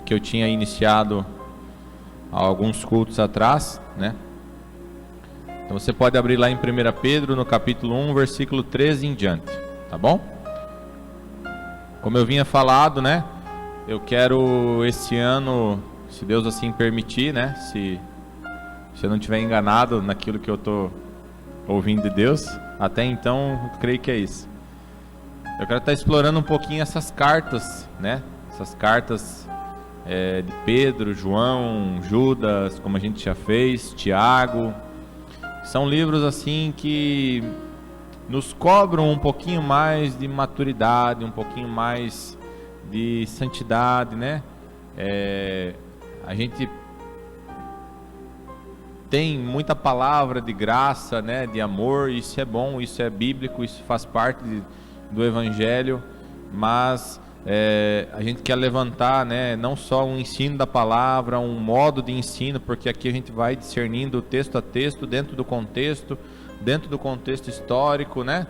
que eu tinha iniciado há alguns cultos atrás, né? Então você pode abrir lá em 1 Pedro, no capítulo 1, versículo 13 em diante, tá bom? Como eu vinha falado, né? Eu quero esse ano, se Deus assim permitir, né? Se eu não estiver enganado naquilo que eu estou ouvindo de Deus, até então eu creio que é isso. Eu quero estar explorando um pouquinho essas cartas, né? Essas cartas de Pedro, João, Judas, como a gente já fez, Tiago. São livros assim que nos cobram um pouquinho mais de maturidade, um pouquinho mais de santidade, né? A gente tem muita palavra de graça, né? De amor, isso é bom, isso é bíblico, isso faz parte do Evangelho, mas a gente quer levantar, né? Não só um ensino da palavra, um modo de ensino, porque aqui a gente vai discernindo texto a texto, dentro do contexto histórico, né?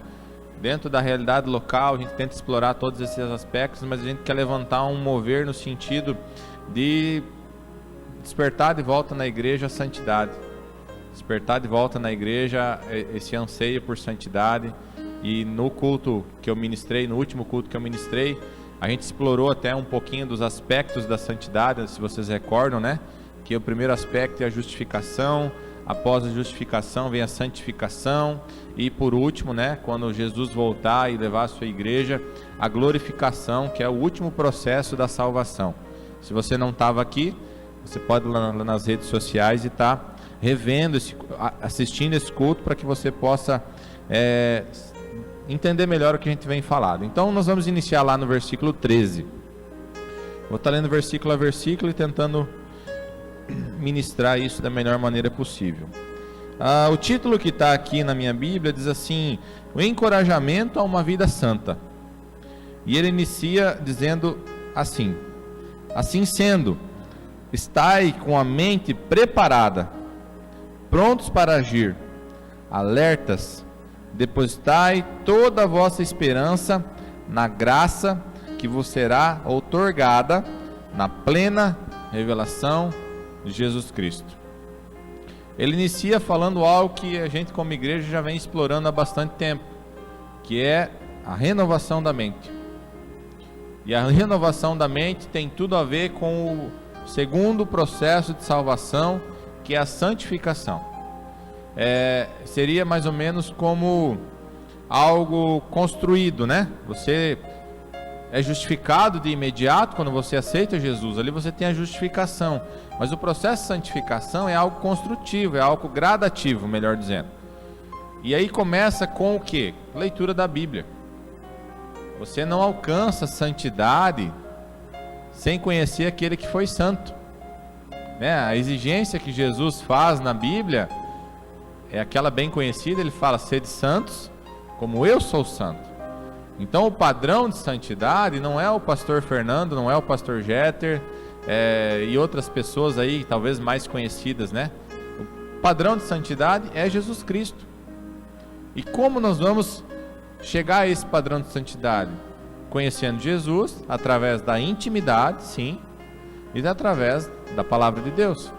Dentro da realidade local, a gente tenta explorar todos esses aspectos, mas a gente quer levantar um mover no sentido de despertar de volta na igreja a santidade, despertar de volta na igreja esse anseio por santidade. E no culto que eu ministrei, no último culto que eu ministrei, a gente explorou até um pouquinho dos aspectos da santidade, se vocês recordam, né? Que o primeiro aspecto é a justificação, após a justificação vem a santificação, e por último, né, quando Jesus voltar e levar a sua igreja, a glorificação, que é o último processo da salvação. Se você não estava aqui, você pode ir lá nas redes sociais e estar revendo, assistindo esse culto, para que você possa entender melhor o que a gente vem falando. Então nós vamos iniciar lá no versículo 13. Vou estar lendo versículo a versículo e tentando ministrar isso da melhor maneira possível. O título que está aqui na minha Bíblia diz assim: o encorajamento a uma vida santa. E ele inicia dizendo assim: assim sendo, estai com a mente preparada, prontos para agir, alertas, depositai toda a vossa esperança na graça que vos será outorgada na plena revelação de Jesus Cristo. Ele inicia falando algo que a gente como igreja já vem explorando há bastante tempo, que é a renovação da mente. E a renovação da mente tem tudo a ver com o segundo processo de salvação, que é a santificação. Seria mais ou menos como algo construído, né? Você é justificado de imediato quando você aceita Jesus, ali você tem a justificação, mas o processo de santificação é algo construtivo, é algo gradativo, melhor dizendo. E aí começa com o quê? Leitura da Bíblia. Você não alcança santidade sem conhecer aquele que foi santo, né? A exigência que Jesus faz na Bíblia é aquela bem conhecida, ele fala: sede santos como eu sou santo. Então o padrão de santidade não é o pastor Fernando, não é o pastor Jeter e outras pessoas aí talvez mais conhecidas, né? O padrão de santidade é Jesus Cristo. E como nós vamos chegar a esse padrão de santidade? Conhecendo Jesus através da intimidade, sim, e através da palavra de Deus.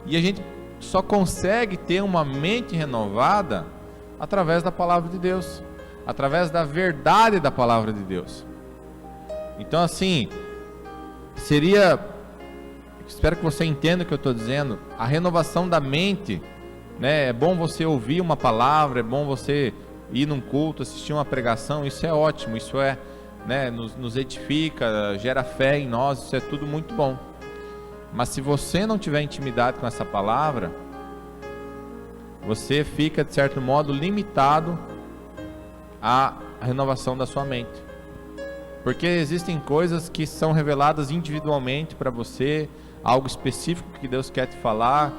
E a gente só consegue ter uma mente renovada através da palavra de Deus, através da verdade da palavra de Deus. Então assim, espero que você entenda o que eu estou dizendo, a renovação da mente, né? É bom você ouvir uma palavra, é bom você ir num culto, assistir uma pregação, isso é ótimo, isso né, nos edifica, gera fé em nós, isso é tudo muito bom. Mas se você não tiver intimidade com essa palavra, você fica de certo modo limitado à renovação da sua mente, porque existem coisas que são reveladas individualmente para você, algo específico que Deus quer te falar,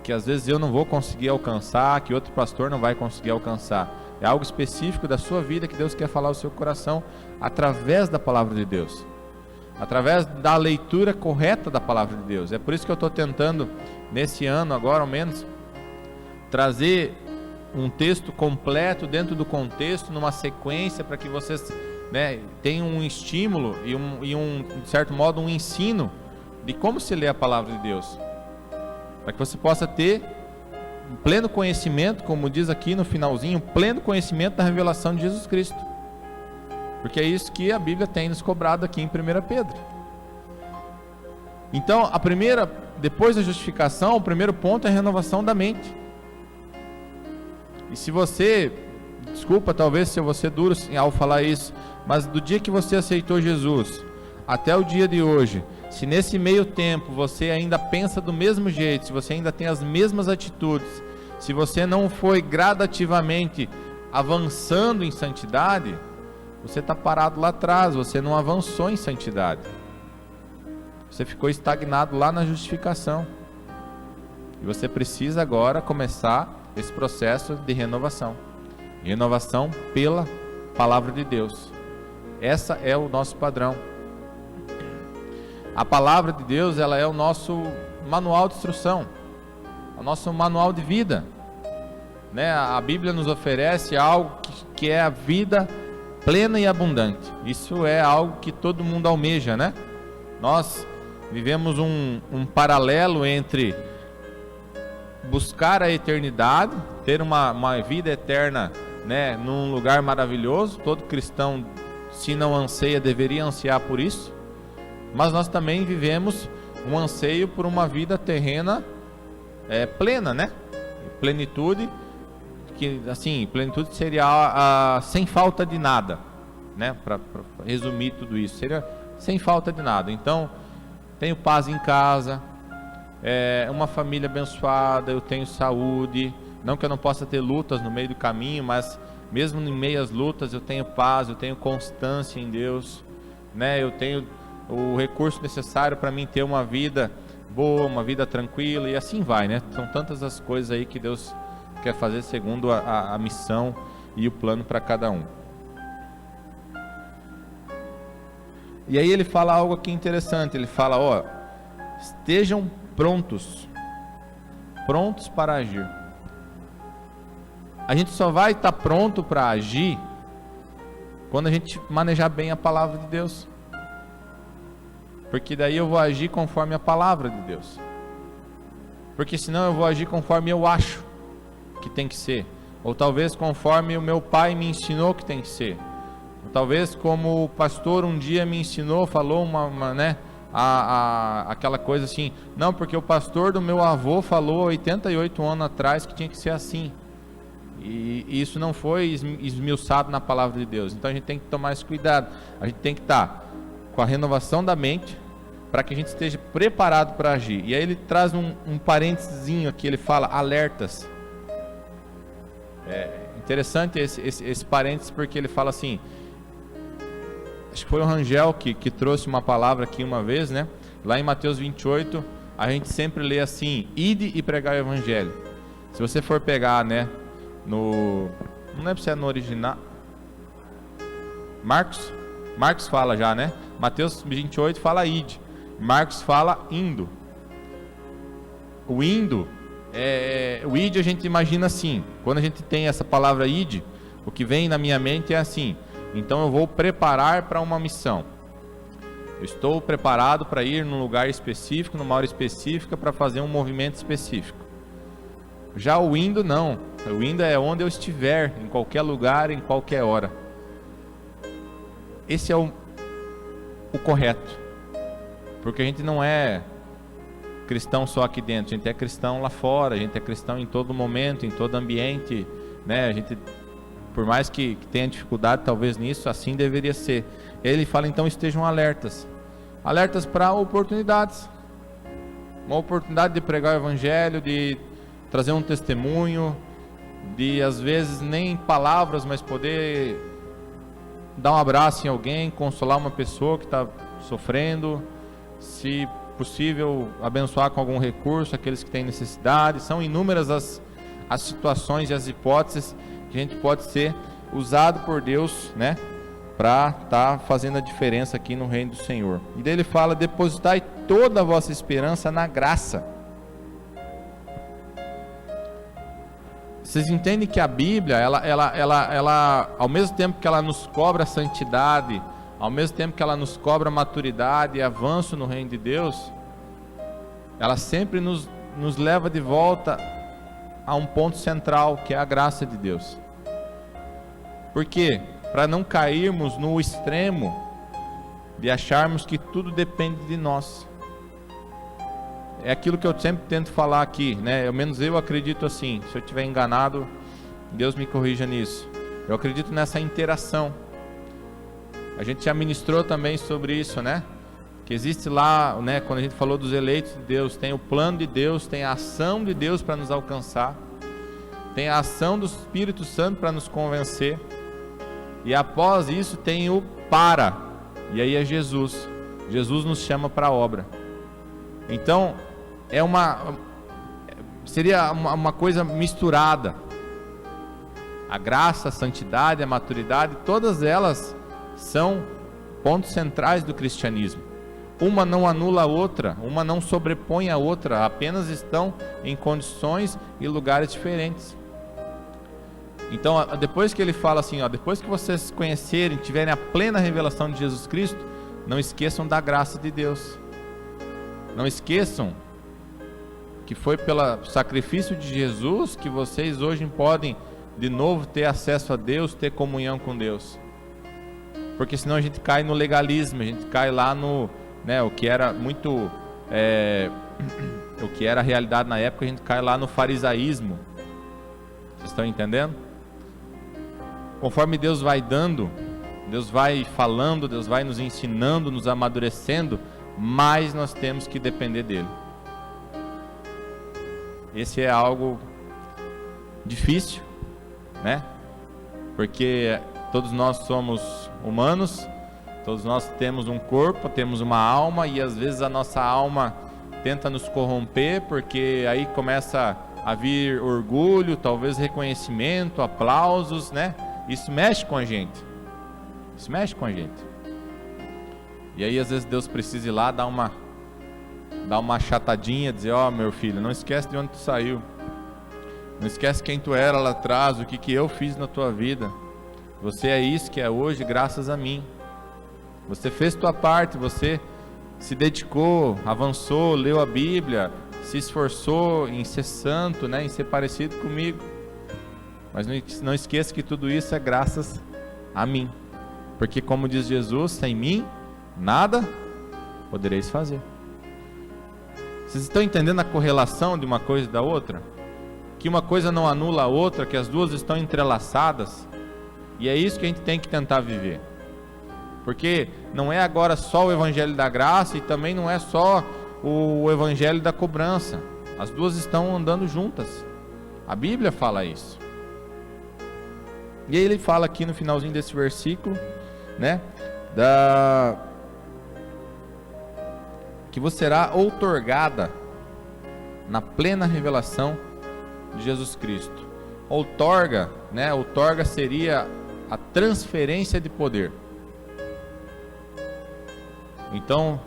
que às vezes eu não vou conseguir alcançar, que outro pastor não vai conseguir alcançar. É algo específico da sua vida que Deus quer falar ao seu coração através da palavra de Deus, através da leitura correta da palavra de Deus. É por isso que eu estou tentando, nesse ano agora ao menos, trazer um texto completo dentro do contexto, numa sequência, para que vocês, né, tenham um estímulo e de certo modo um ensino de como se lê a palavra de Deus, para que você possa ter um pleno conhecimento, como diz aqui no finalzinho, um pleno conhecimento da revelação de Jesus Cristo, porque é isso que a Bíblia tem nos cobrado aqui em 1 Pedro. Então, depois da justificação, o primeiro ponto é a renovação da mente. E se você, desculpa talvez se eu vou ser duro ao falar isso, mas do dia que você aceitou Jesus até o dia de hoje, se nesse meio tempo você ainda pensa do mesmo jeito, se você ainda tem as mesmas atitudes, se você não foi gradativamente avançando em santidade, você está parado lá atrás, você não avançou em santidade. Você ficou estagnado lá na justificação. E você precisa agora começar esse processo de renovação. Renovação pela palavra de Deus. Essa é o nosso padrão. A palavra de Deus, ela é o nosso manual de instrução, o nosso manual de vida, né? A Bíblia nos oferece algo que é a vida plena e abundante. Isso é algo que todo mundo almeja, né? Nós vivemos um paralelo entre buscar a eternidade, ter uma vida eterna, né, num lugar maravilhoso. Todo cristão, se não anseia, deveria ansiar por isso. Mas nós também vivemos um anseio por uma vida terrena plena, né? Plenitude, que assim, plenitude seria sem falta de nada, né? Para resumir tudo isso, seria sem falta de nada. Então, tenho paz em casa, uma família abençoada, eu tenho saúde, não que eu não possa ter lutas no meio do caminho, mas mesmo em meio às lutas eu tenho paz, eu tenho constância em Deus, né? Eu tenho o recurso necessário para mim ter uma vida boa, uma vida tranquila, e assim vai, né? São tantas as coisas aí que Deus quer fazer segundo a missão e o plano para cada um. E aí ele fala algo aqui interessante, ele fala, estejam prontos para agir. A gente só vai estar pronto para agir quando a gente manejar bem a palavra de Deus, porque daí eu vou agir conforme a palavra de Deus, porque senão eu vou agir conforme eu acho que tem que ser, ou talvez conforme o meu pai me ensinou que tem que ser, ou talvez como o pastor um dia me ensinou, falou né, aquela coisa assim, não, porque o pastor do meu avô falou 88 anos atrás que tinha que ser assim, e isso não foi esmiuçado na palavra de Deus. Então a gente tem que tomar esse cuidado, a gente tem que estar com a renovação da mente, para que a gente esteja preparado para agir. E aí ele traz um parênteses aqui, ele fala alertas. É interessante esse parênteses, porque ele fala assim, acho que foi o Rangel que trouxe uma palavra aqui uma vez, né? Lá em Mateus 28, a gente sempre lê assim, ide e pregar o evangelho. Se você for pegar, né, não lembro se é no original, Marcos fala já, né? Mateus 28 fala ide, Marcos fala indo. O indo, o ide a gente imagina assim, quando a gente tem essa palavra ide, o que vem na minha mente é assim, então eu vou preparar para uma missão, eu estou preparado para ir num lugar específico, numa hora específica, para fazer um movimento específico. Já o indo não, o indo é onde eu estiver, em qualquer lugar, em qualquer hora. Esse é o correto, porque a gente não é cristão só aqui dentro, a gente é cristão lá fora, a gente é cristão em todo momento, em todo ambiente, né? A gente, por mais que tenha dificuldade talvez nisso, assim deveria ser. Ele fala então, estejam alertas para oportunidades, uma oportunidade de pregar o evangelho, de trazer um testemunho, de às vezes nem palavras, mas poder dar um abraço em alguém, consolar uma pessoa que está sofrendo, se possível abençoar com algum recurso aqueles que têm necessidade. São inúmeras as situações e as hipóteses que a gente pode ser usado por Deus, né, para estar fazendo a diferença aqui no reino do Senhor. E daí ele fala, depositai toda a vossa esperança na graça. Vocês entendem que a Bíblia, ela, ao mesmo tempo que ela nos cobra santidade, ao mesmo tempo que ela nos cobra maturidade e avanço no reino de Deus, ela sempre nos leva de volta a um ponto central, que é a graça de Deus. Por quê? Para não cairmos no extremo de acharmos que tudo depende de nós. É aquilo que eu sempre tento falar aqui, né? Ao menos eu acredito assim. Se eu estiver enganado, Deus me corrija nisso. Eu acredito nessa interação. A gente já ministrou também sobre isso, né? Que existe lá, né? Quando a gente falou dos eleitos de Deus, tem o plano de Deus, tem a ação de Deus para nos alcançar, tem a ação do Espírito Santo para nos convencer, e após isso tem o para, e aí é Jesus. Jesus nos chama para a obra. Então seria uma coisa misturada. A graça, a santidade, a maturidade, todas elas são pontos centrais do cristianismo. Uma não anula a outra, uma não sobrepõe a outra, apenas estão em condições e lugares diferentes. Então, depois que ele fala assim, depois que vocês conhecerem, tiverem a plena revelação de Jesus Cristo, não esqueçam da graça de Deus. Não esqueçam que foi pelo sacrifício de Jesus que vocês hoje podem de novo ter acesso a Deus, ter comunhão com Deus. Porque senão a gente cai no legalismo, a gente cai lá no, né, o que era muito, o que era a realidade na época, a gente cai lá no farisaísmo. Vocês estão entendendo? Conforme Deus vai dando, Deus vai falando, Deus vai nos ensinando, nos amadurecendo, mais nós temos que depender dele. Esse é algo difícil, né? Porque todos nós somos humanos, todos nós temos um corpo, temos uma alma, e às vezes a nossa alma tenta nos corromper, porque aí começa a vir orgulho, talvez reconhecimento, aplausos, né? Isso mexe com a gente. Isso mexe com a gente. E aí às vezes Deus precisa ir lá dar uma chatadinha, dizer, meu filho, não esquece de onde tu saiu. Não esquece quem tu era lá atrás, o que eu fiz na tua vida. Você é isso que é hoje graças a mim. Você fez tua parte, você se dedicou, avançou, leu a Bíblia, se esforçou em ser santo, né, em ser parecido comigo. Mas não esqueça que tudo isso é graças a mim. Porque como diz Jesus, sem mim, nada podereis fazer. Vocês estão entendendo a correlação de uma coisa e da outra? Que uma coisa não anula a outra, que as duas estão entrelaçadas. E é isso que a gente tem que tentar viver. Porque não é agora só o evangelho da graça e também não é só o evangelho da cobrança. As duas estão andando juntas. A Bíblia fala isso. E aí ele fala aqui no finalzinho desse versículo, né, que você será outorgada na plena revelação de Jesus Cristo. Outorga, né? Outorga seria a transferência de poder. Então,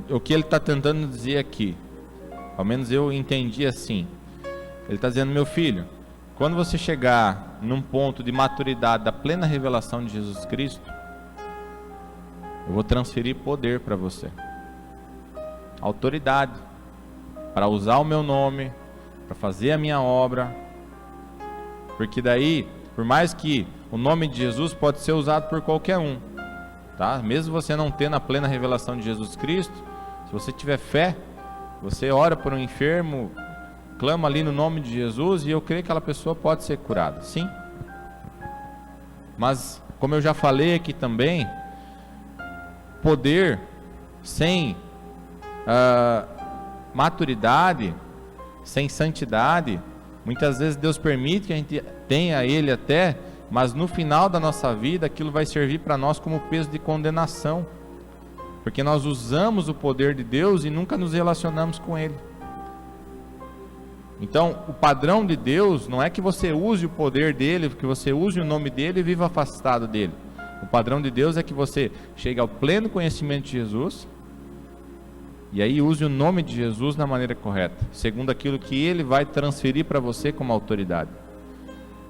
o que ele está tentando dizer aqui, ao menos eu entendi assim, ele está dizendo, meu filho, quando você chegar num ponto de maturidade da plena revelação de Jesus Cristo, eu vou transferir poder para você, autoridade, para usar o meu nome, para fazer a minha obra, porque daí, por mais que o nome de Jesus pode ser usado por qualquer um, tá? Mesmo você não tendo a plena revelação de Jesus Cristo, se você tiver fé, você ora por um enfermo, clama ali no nome de Jesus, e eu creio que aquela pessoa pode ser curada, sim. Mas, como eu já falei aqui também, poder sem maturidade, sem santidade, muitas vezes Deus permite que a gente tenha ele até, mas no final da nossa vida aquilo vai servir para nós como peso de condenação, porque nós usamos o poder de Deus e nunca nos relacionamos com ele. Então o padrão de Deus não é que você use o poder dele, que você use o nome dele e viva afastado dele. O padrão de Deus é que você chegue ao pleno conhecimento de Jesus e aí use o nome de Jesus na maneira correta, segundo aquilo que ele vai transferir para você como autoridade.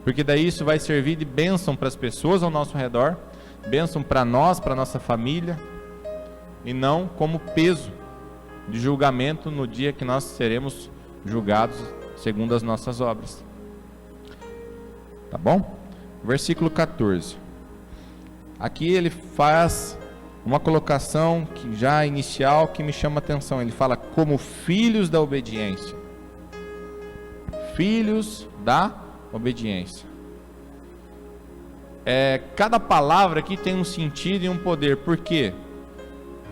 Porque daí isso vai servir de bênção para as pessoas ao nosso redor, bênção para nós, para nossa família, e não como peso de julgamento no dia que nós seremos julgados segundo as nossas obras. Tá bom? Versículo 14. Aqui ele faz uma colocação que já inicial que me chama a atenção. Ele fala como filhos da obediência. Filhos da obediência. Cada palavra aqui tem um sentido e um poder. Por quê?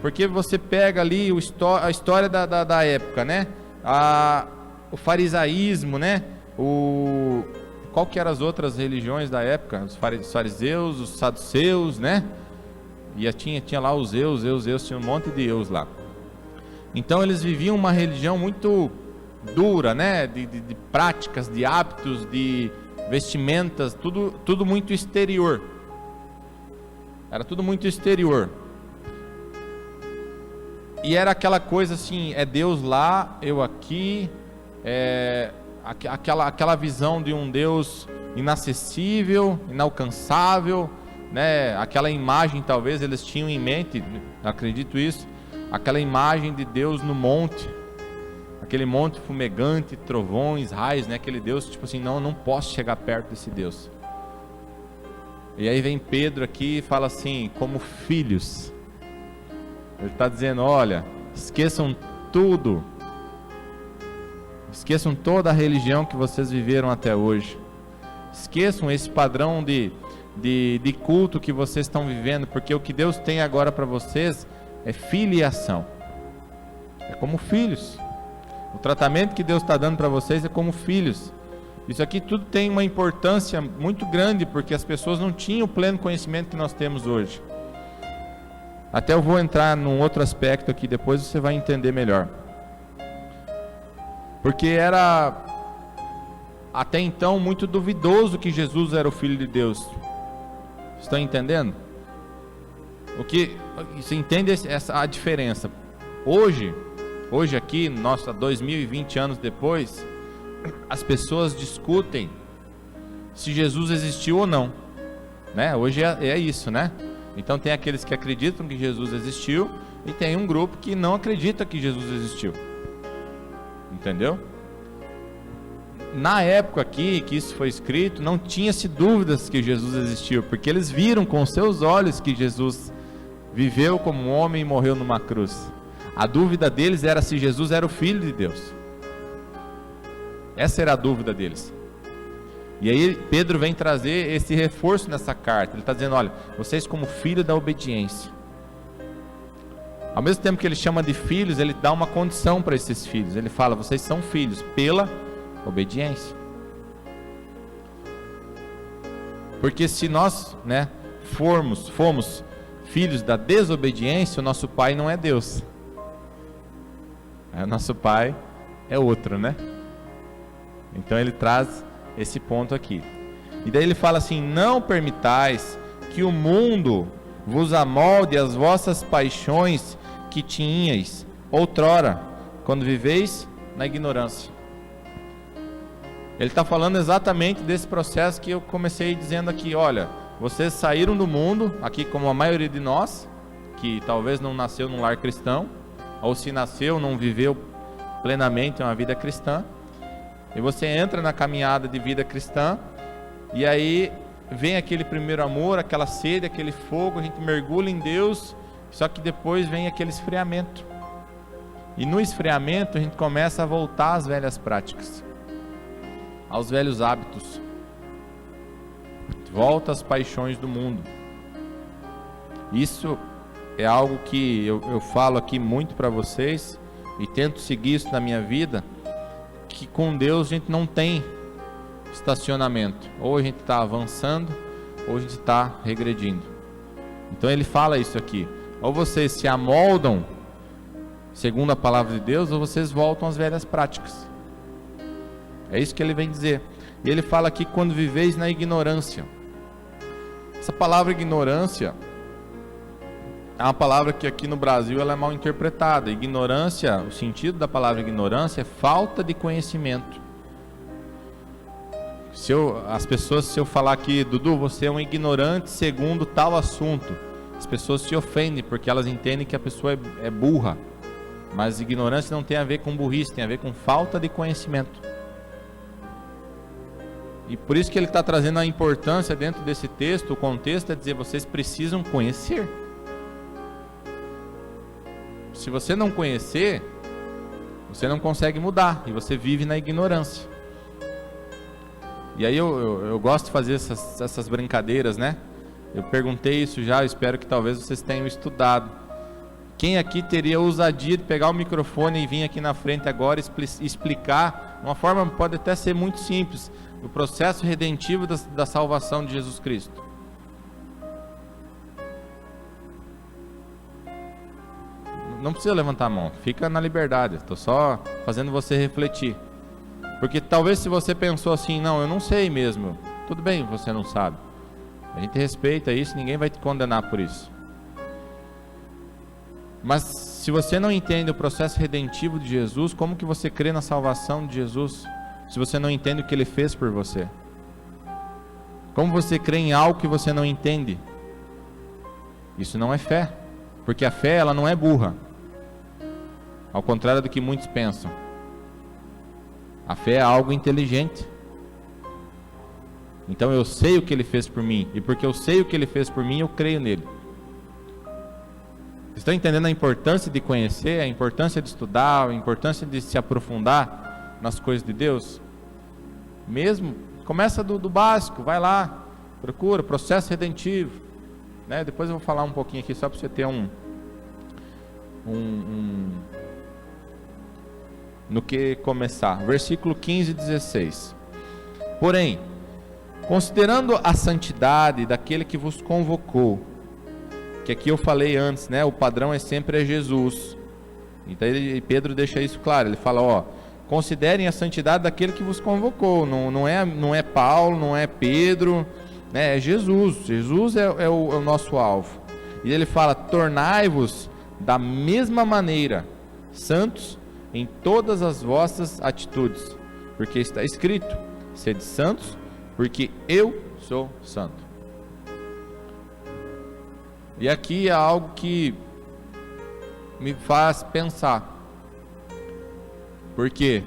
Porque você pega ali a história da época, né? O farisaísmo, né? Qual que eram as outras religiões da época? Os fariseus, os saduceus, né? E tinha lá os Zeus, tinha um monte de Deus lá. Então eles viviam uma religião muito dura, né? De práticas, de hábitos, de vestimentas, tudo muito exterior. Era tudo muito exterior. E era aquela coisa assim, é Deus lá, eu aqui, aquela visão de um Deus inacessível, inalcançável, né? Aquela imagem, talvez eles tinham em mente, acredito isso, aquela imagem de Deus no monte, aquele monte fumegante, trovões, raios, né? Aquele Deus, tipo assim, não posso chegar perto desse Deus. E aí vem Pedro aqui e fala assim, como filhos. Ele está dizendo, olha, esqueçam tudo. Esqueçam toda a religião que vocês viveram até hoje. Esqueçam esse padrão de culto que vocês estão vivendo, porque o que Deus tem agora para vocês é filiação. É como filhos. O tratamento que Deus está dando para vocês é como filhos. Isso aqui tudo tem uma importância muito grande, porque as pessoas não tinham o pleno conhecimento que nós temos hoje. Até eu vou entrar num outro aspecto aqui, depois você vai entender melhor. Porque era até então muito duvidoso que Jesus era o Filho de Deus. Estão entendendo? Você entende a diferença? Hoje aqui, nossa, 2020 anos depois, as pessoas discutem se Jesus existiu ou não, né? Hoje é isso, né? Então tem aqueles que acreditam que Jesus existiu e tem um grupo que não acredita que Jesus existiu. Entendeu? Na época aqui que isso foi escrito, não tinha-se dúvidas que Jesus existiu, porque eles viram com seus olhos que Jesus viveu como um homem e morreu numa cruz. A dúvida deles era se Jesus era o Filho de Deus. Essa era a dúvida deles. E aí Pedro vem trazer esse reforço nessa carta. Ele está dizendo, olha, vocês como filho da obediência. Ao mesmo tempo que ele chama de filhos, ele dá uma condição para esses filhos. Ele fala, vocês são filhos pela obediência. Porque se nós, né, fomos filhos da desobediência, o nosso pai não é Deus. O nosso pai é outro, né? Então ele traz esse ponto aqui. E daí ele fala assim, não permitais que o mundo vos amolde as vossas paixões que tinhais outrora, quando viveis na ignorância. Ele está falando exatamente desse processo que eu comecei dizendo aqui, olha, vocês saíram do mundo, aqui como a maioria de nós, que talvez não nasceu num lar cristão, ou se nasceu, não viveu plenamente uma vida cristã, e você entra na caminhada de vida cristã, e aí vem aquele primeiro amor, aquela sede, aquele fogo, a gente mergulha em Deus, só que depois vem aquele esfriamento, e no esfriamento a gente começa a voltar às velhas práticas, aos velhos hábitos, volta às paixões do mundo. Isso é algo que eu falo aqui muito para vocês, e tento seguir isso na minha vida, que com Deus a gente não tem estacionamento, ou a gente está avançando, ou a gente está regredindo. Então ele fala isso aqui, ou vocês se amoldam segundo a palavra de Deus, ou vocês voltam às velhas práticas. É isso que ele vem dizer. E ele fala aqui, quando viveis na ignorância. Essa palavra ignorância é uma palavra que aqui no Brasil ela é mal interpretada. Ignorância, o sentido da palavra ignorância é falta de conhecimento. Se eu falar aqui, Dudu, você é um ignorante segundo tal assunto, as pessoas se ofendem porque elas entendem que a pessoa é burra. Mas ignorância não tem a ver com burrice, tem a ver com falta de conhecimento. E por isso que ele está trazendo a importância dentro desse texto, o contexto é dizer, vocês precisam conhecer. Se você não conhecer, você não consegue mudar, e você vive na ignorância. E aí eu gosto de fazer essas brincadeiras, né? Eu perguntei isso já, eu espero que talvez vocês tenham estudado. Quem aqui teria ousadia de pegar o microfone e vir aqui na frente agora e explicar, uma forma pode até ser muito simples, o processo redentivo da salvação de Jesus Cristo? Não precisa levantar a mão, fica na liberdade, estou só fazendo você refletir. Porque talvez se você pensou assim, não, eu não sei mesmo, tudo bem, você não sabe. A gente respeita isso, ninguém vai te condenar por isso. Mas se você não entende o processo redentivo de Jesus, como que você crê na salvação de Jesus? Se você não entende o que Ele fez por você? Como você crê em algo que você não entende? Isso não é fé, porque a fé ela não é burra, ao contrário do que muitos pensam. A fé é algo inteligente. Então eu sei o que Ele fez por mim, e porque eu sei o que Ele fez por mim, eu creio nele. Estão entendendo a importância de conhecer, a importância de estudar, a importância de se aprofundar nas coisas de Deus? Mesmo, começa do básico, vai lá, procura, processo redentivo, né? Depois eu vou falar um pouquinho aqui, só para você ter no que começar. Versículo 15 e 16. Porém, considerando a santidade daquele que vos convocou, que aqui eu falei antes, né? O padrão é sempre Jesus. Então Pedro deixa isso claro. Ele fala, ó, considerem a santidade daquele que vos convocou. Não é Paulo, não é Pedro, né? É Jesus. Jesus é o nosso alvo. E ele fala, tornai-vos da mesma maneira santos em todas as vossas atitudes, porque está escrito, sede santos, porque eu sou santo. E aqui é algo que me faz pensar, porque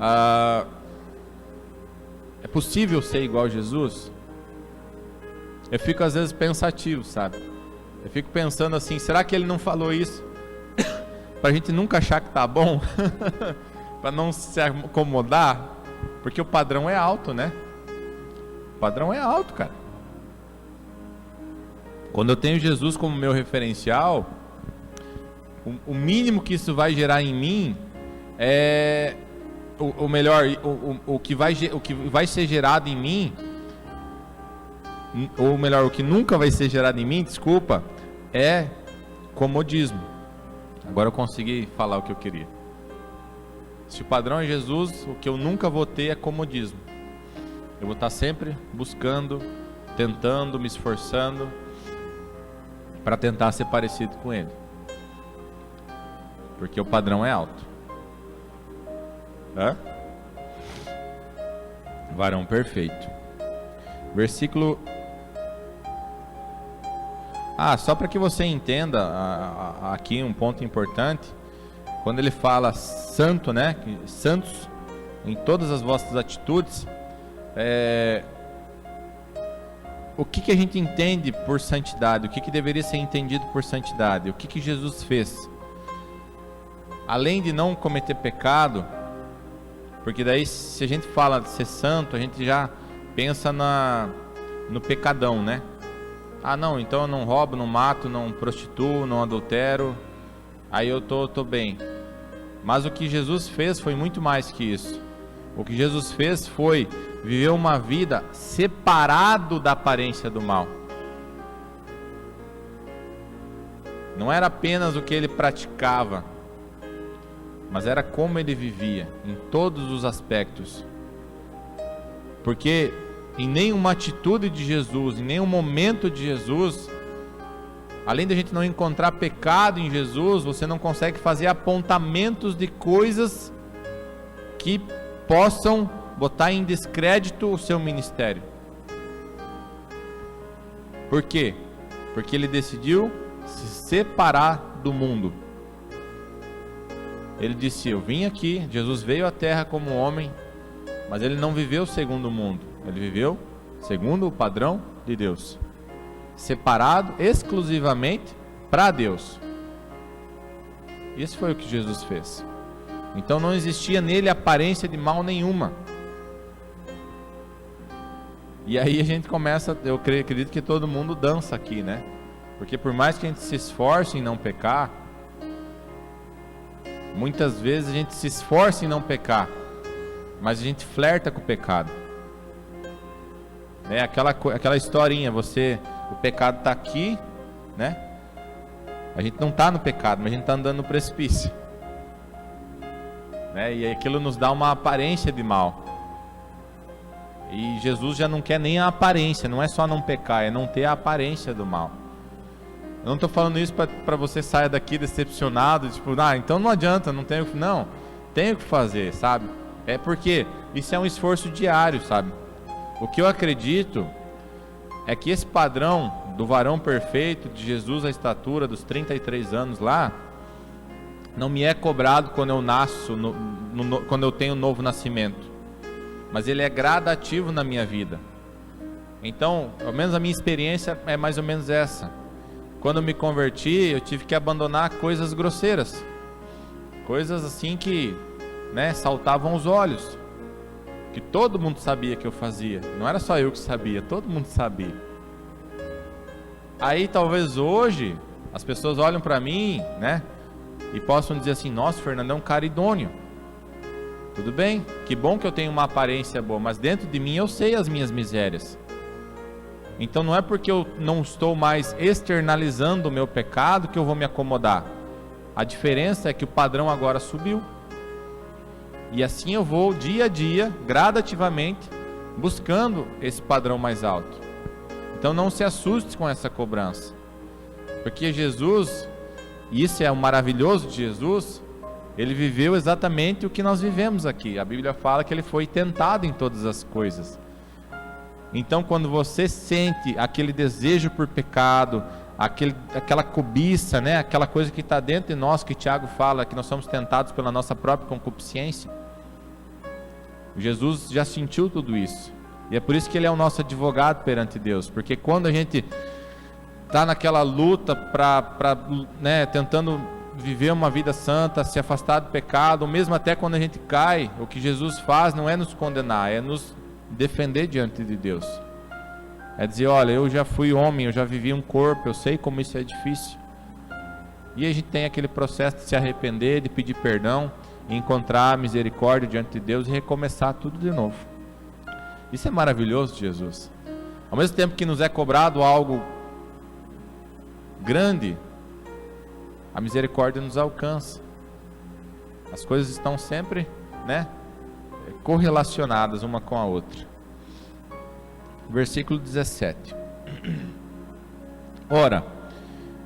é possível ser igual a Jesus? Eu fico às vezes pensativo, sabe? Eu fico pensando assim, será que ele não falou isso para a gente nunca achar que tá bom? Para não se acomodar? Porque o padrão é alto, né? O padrão é alto, cara. Quando eu tenho Jesus como meu referencial, o mínimo que isso vai gerar em mim é o que vai ser gerado em mim, ou melhor, o que nunca vai ser gerado em mim, desculpa, é comodismo. Agora eu consegui falar o que eu queria. Se o padrão é Jesus, o que eu nunca vou ter é comodismo. Eu vou estar sempre buscando, tentando, me esforçando para tentar ser parecido com Ele, porque o padrão é alto. Varão perfeito. Versículo. Só para que você entenda aqui um ponto importante, quando ele fala santo, né? Santos em todas as vossas atitudes, o que a gente entende por santidade? O que deveria ser entendido por santidade? O que Jesus fez? Além de não cometer pecado, porque daí se a gente fala de ser santo, a gente já pensa no pecadão, né? Não, então eu não roubo, não mato, não prostituo, não adultero, aí eu tô bem. Mas o que Jesus fez foi muito mais que isso. O que Jesus fez foi viver uma vida separado da aparência do mal. Não era apenas o que ele praticava, mas era como ele vivia, em todos os aspectos. Porque em nenhuma atitude de Jesus, em nenhum momento de Jesus, além de a gente não encontrar pecado em Jesus, você não consegue fazer apontamentos de coisas que possam botar em descrédito o seu ministério. Por quê? Porque ele decidiu se separar do mundo. Ele disse: eu vim aqui, Jesus veio à terra como homem, mas ele não viveu segundo o mundo, ele viveu segundo o padrão de Deus, separado exclusivamente para Deus. Isso foi o que Jesus fez. Então não existia nele aparência de mal nenhuma. E aí a gente começa, eu acredito que todo mundo dança aqui, né? Porque por mais que a gente se esforce em não pecar, muitas vezes a gente se esforça em não pecar, mas a gente flerta com o pecado. É aquela historinha, o pecado está aqui, né? A gente não está no pecado, mas a gente está andando no precipício, né? E aquilo nos dá uma aparência de mal. E Jesus já não quer nem a aparência, não é só não pecar, é não ter a aparência do mal. Eu não estou falando isso para você sair daqui decepcionado, tipo, então não adianta, não tenho o que fazer, sabe? É porque isso é um esforço diário, sabe? O que eu acredito é que esse padrão do varão perfeito, de Jesus, a estatura dos 33 anos lá, não me é cobrado quando eu nasço, quando eu tenho um novo nascimento, mas ele é gradativo na minha vida. Então, pelo menos a minha experiência é mais ou menos essa. Quando eu me converti, eu tive que abandonar coisas grosseiras, coisas assim que, né, saltavam os olhos, que todo mundo sabia que eu fazia, não era só eu que sabia, todo mundo sabia. Aí talvez hoje as pessoas olham para mim, né, e possam dizer assim: nossa, Fernando é um cara idôneo. Tudo bem, que bom que eu tenho uma aparência boa, mas dentro de mim eu sei as minhas misérias. Então não é porque eu não estou mais externalizando o meu pecado que eu vou me acomodar. A diferença é que o padrão agora subiu. E assim eu vou dia a dia, gradativamente, buscando esse padrão mais alto. Então não se assuste com essa cobrança. Porque Jesus, e isso é o maravilhoso de Jesus, ele viveu exatamente o que nós vivemos aqui. A Bíblia fala que ele foi tentado em todas as coisas. Então quando você sente aquele desejo por pecado, aquela cobiça, né? Aquela coisa que está dentro de nós, que Tiago fala, que nós somos tentados pela nossa própria concupiscência, Jesus já sentiu tudo isso. E é por isso que ele é o nosso advogado perante Deus. Porque quando a gente está naquela luta né, tentando viver uma vida santa, se afastar do pecado, ou mesmo até quando a gente cai, o que Jesus faz não é nos condenar, é nos defender diante de Deus. É dizer: olha, eu já fui homem, eu já vivi um corpo, eu sei como isso é difícil. E a gente tem aquele processo de se arrepender, de pedir perdão, encontrar misericórdia diante de Deus e recomeçar tudo de novo. Isso é maravilhoso de Jesus. Ao mesmo tempo que nos é cobrado algo grande, a misericórdia nos alcança. As coisas estão sempre, né, correlacionadas uma com a outra. Versículo 17. Ora,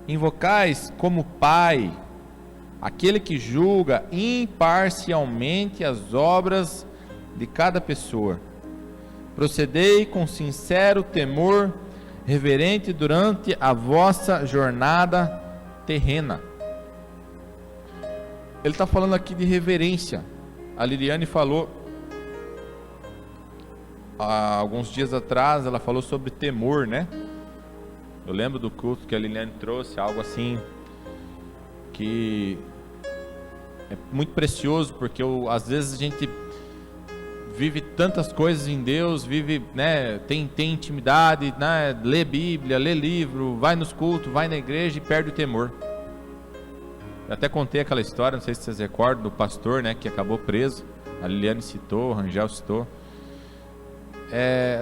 invocais como Pai aquele que julga imparcialmente as obras de cada pessoa. Procedei com sincero temor reverente durante a vossa jornada terrena. Ele está falando aqui de reverência. A Liliane falou há alguns dias atrás, ela falou sobre temor, né? Eu lembro do culto que a Liliane trouxe, algo assim que é muito precioso, porque às vezes a gente vive tantas coisas em Deus, vive, né, tem intimidade, né, lê Bíblia, lê livro, vai nos cultos, vai na igreja e perde o temor. Eu até contei aquela história, não sei se vocês recordam, do pastor, né, que acabou preso. A Liliane citou, o Rangel citou.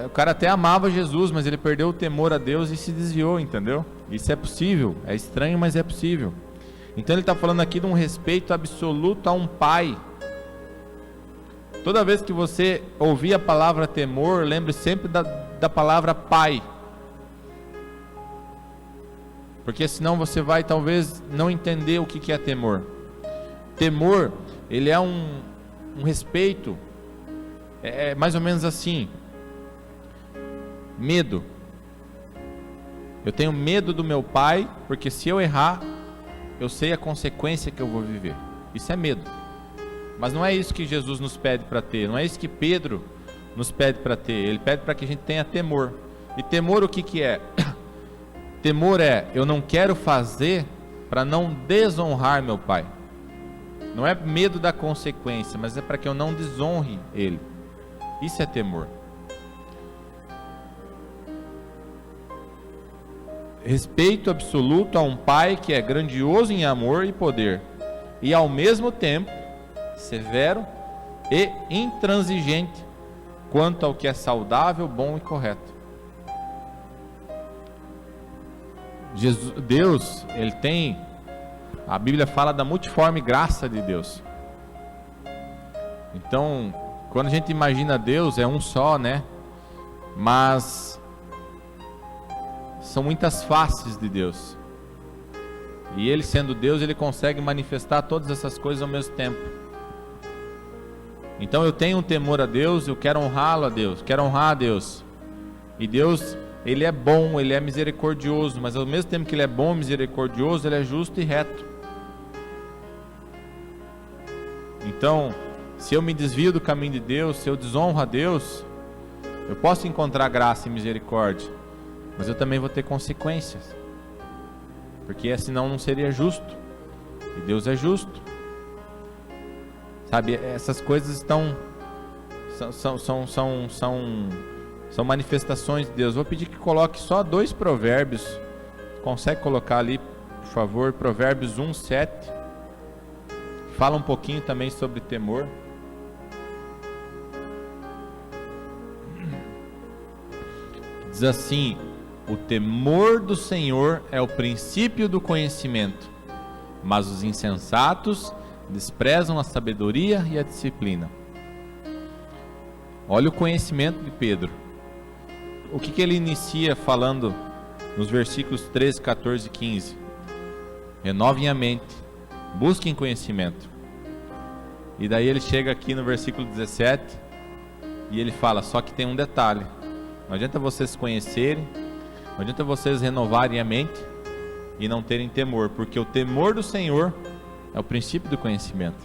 O cara até amava Jesus, mas ele perdeu o temor a Deus e se desviou, entendeu? Isso é possível, é estranho, mas é possível. Então ele está falando aqui de um respeito absoluto a um pai. Toda vez que você ouvir a palavra temor, lembre sempre da palavra pai. Porque senão você vai talvez não entender o que é temor. Temor, ele é um respeito, é mais ou menos assim. Medo. Eu tenho medo do meu pai, porque se eu errar, eu sei a consequência que eu vou viver. Isso é medo. Mas não é isso que Jesus nos pede para ter, não é isso que Pedro nos pede para ter. Ele pede para que a gente tenha temor. E temor o que é? Temor é, eu não quero fazer para não desonrar meu pai. Não é medo da consequência, mas é para que eu não desonre ele. Isso é temor. Respeito absoluto a um pai que é grandioso em amor e poder, e ao mesmo tempo severo e intransigente quanto ao que é saudável, bom e correto. Deus, ele tem, a Bíblia fala da multiforme graça de Deus. Então, quando a gente imagina Deus, é um só, né? Mas são muitas faces de Deus. E ele sendo Deus, ele consegue manifestar todas essas coisas ao mesmo tempo. Então eu tenho um temor a Deus, eu quero honrá-lo a Deus, quero honrar a Deus. E Deus, ele é bom, ele é misericordioso, mas ao mesmo tempo que ele é bom e misericordioso, ele é justo e reto. Então, se eu me desvio do caminho de Deus, se eu desonro a Deus, eu posso encontrar graça e misericórdia, mas eu também vou ter consequências, porque senão não seria justo, e Deus é justo. Sabe, essas coisas são manifestações de Deus. Vou pedir que coloque só 2 provérbios. Consegue colocar ali, por favor, Provérbios 1:7. Fala um pouquinho também sobre temor. Diz assim: o temor do Senhor é o princípio do conhecimento, mas os insensatos desprezam a sabedoria e a disciplina. Olha o conhecimento de Pedro. O que ele inicia falando nos versículos 13, 14 e 15? Renovem a mente, busquem conhecimento. E daí ele chega aqui no versículo 17 e ele fala, só que tem um detalhe: não adianta vocês conhecerem, não adianta vocês renovarem a mente e não terem temor, porque o temor do Senhor é o princípio do conhecimento.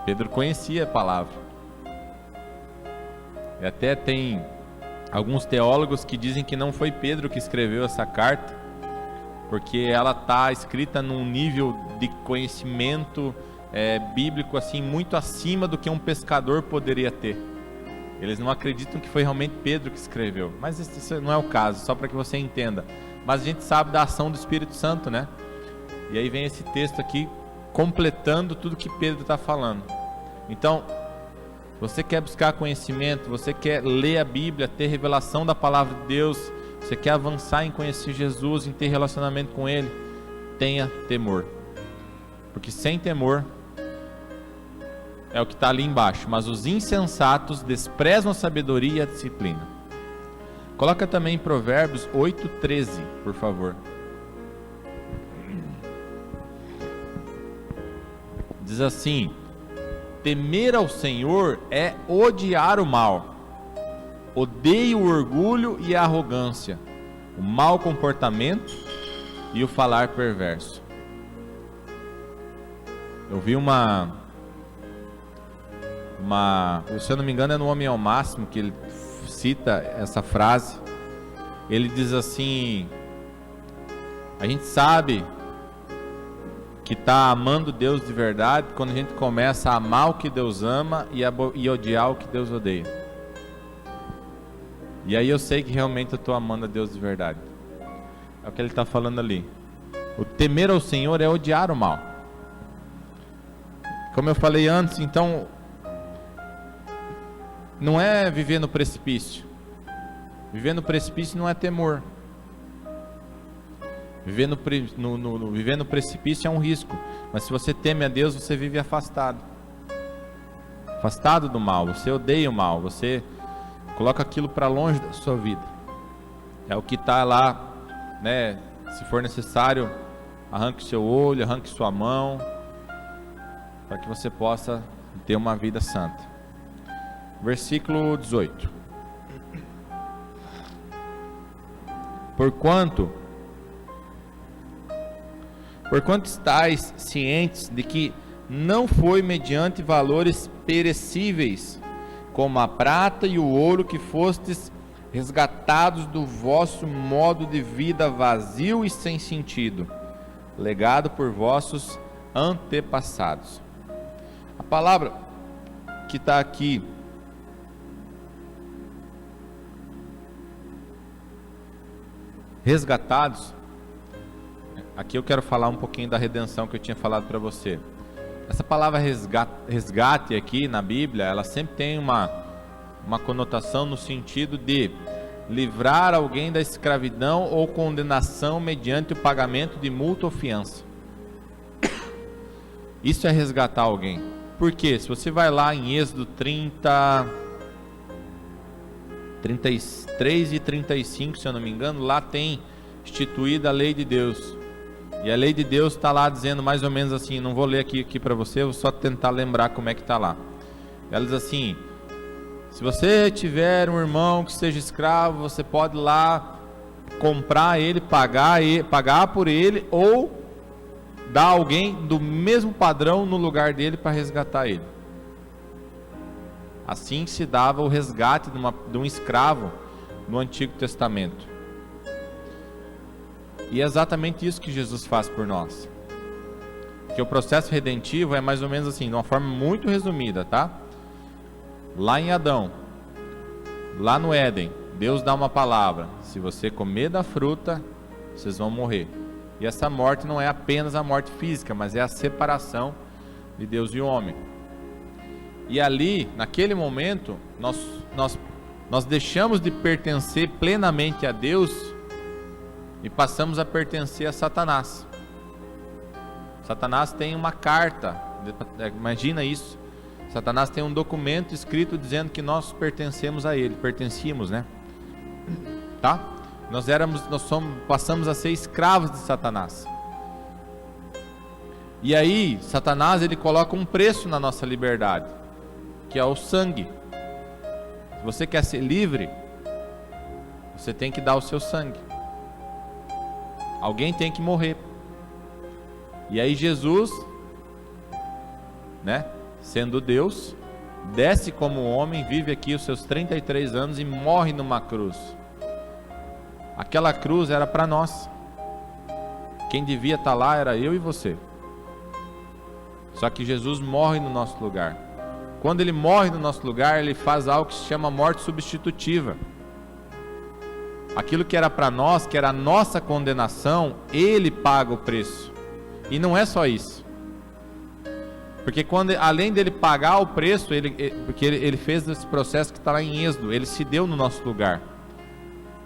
Pedro conhecia a palavra. E até tem alguns teólogos que dizem que não foi Pedro que escreveu essa carta, porque ela está escrita num nível de conhecimento bíblico assim muito acima do que um pescador poderia ter. Eles não acreditam que foi realmente Pedro que escreveu, mas isso não é o caso, só para que você entenda. Mas a gente sabe da ação do Espírito Santo, né? E aí vem esse texto aqui completando tudo que Pedro está falando. Então, você quer buscar conhecimento, você quer ler a Bíblia, ter revelação da palavra de Deus, você quer avançar em conhecer Jesus, em ter relacionamento com Ele, tenha temor. Porque sem temor é o que está ali embaixo. Mas os insensatos desprezam a sabedoria e a disciplina. Coloca também Provérbios 8:13, por favor. Diz assim: temer ao Senhor é odiar o mal. Odeio o orgulho e a arrogância, o mau comportamento e o falar perverso. Eu vi se eu não me engano é no Homem ao Máximo que ele cita essa frase. Ele diz assim: a gente sabe que está amando Deus de verdade quando a gente começa a amar o que Deus ama e odiar o que Deus odeia. E aí eu sei que realmente eu estou amando a Deus de verdade. É o que ele está falando ali. O temer ao Senhor é odiar o mal. Como eu falei antes, então não é viver no precipício. Viver no precipício não é temor. Viver no precipício é um risco. Mas se você teme a Deus, você vive afastado. Afastado do mal. Você odeia o mal. Você coloca aquilo para longe da sua vida. É o que está lá, né? Se for necessário, arranque seu olho, arranque sua mão, para que você possa ter uma vida santa. Versículo 18. Porquanto estáis cientes de que não foi mediante valores perecíveis, como a prata e o ouro, que fostes resgatados do vosso modo de vida vazio e sem sentido, legado por vossos antepassados. A palavra que está aqui, resgatados, aqui eu quero falar um pouquinho da redenção que eu tinha falado para você. Essa palavra resgate aqui na Bíblia, ela sempre tem uma conotação no sentido de livrar alguém da escravidão ou condenação mediante o pagamento de multa ou fiança. Isso é resgatar alguém. Por quê? Se você vai lá em Êxodo 33 e 35, se eu não me engano, lá tem instituída a lei de Deus. E a lei de Deus está lá dizendo mais ou menos assim, não vou ler aqui para você, vou só tentar lembrar como é que está lá. Ela diz assim: se você tiver um irmão que seja escravo, você pode ir lá comprar ele, pagar por ele, ou dar alguém do mesmo padrão no lugar dele para resgatar ele. Assim se dava o resgate de um escravo no Antigo Testamento. E é exatamente isso que Jesus faz por nós. Que o processo redentivo é mais ou menos assim, de uma forma muito resumida, tá? Lá em Adão, lá no Éden, Deus dá uma palavra: se você comer da fruta, vocês vão morrer. E essa morte não é apenas a morte física, mas é a separação de Deus e o homem. E ali, naquele momento, nós deixamos de pertencer plenamente a Deus e passamos a pertencer a Satanás. Satanás tem uma carta, imagina isso. Satanás tem um documento escrito dizendo que nós pertencemos a ele, pertencíamos, né? Tá? Passamos a ser escravos de Satanás. E aí, Satanás, ele coloca um preço na nossa liberdade, que é o sangue. Se você quer ser livre, você tem que dar o seu sangue. Alguém tem que morrer. E aí Jesus, né, sendo Deus, desce como homem, vive aqui os seus 33 anos e morre numa cruz. Aquela cruz era para nós. Quem devia estar lá era eu e você. Só que Jesus morre no nosso lugar. Quando ele morre no nosso lugar, ele faz algo que se chama morte substitutiva. Aquilo que era para nós, que era a nossa condenação, ele paga o preço. E não é só isso. Porque além dele pagar o preço, porque ele fez esse processo que está lá em Êxodo, ele se deu no nosso lugar.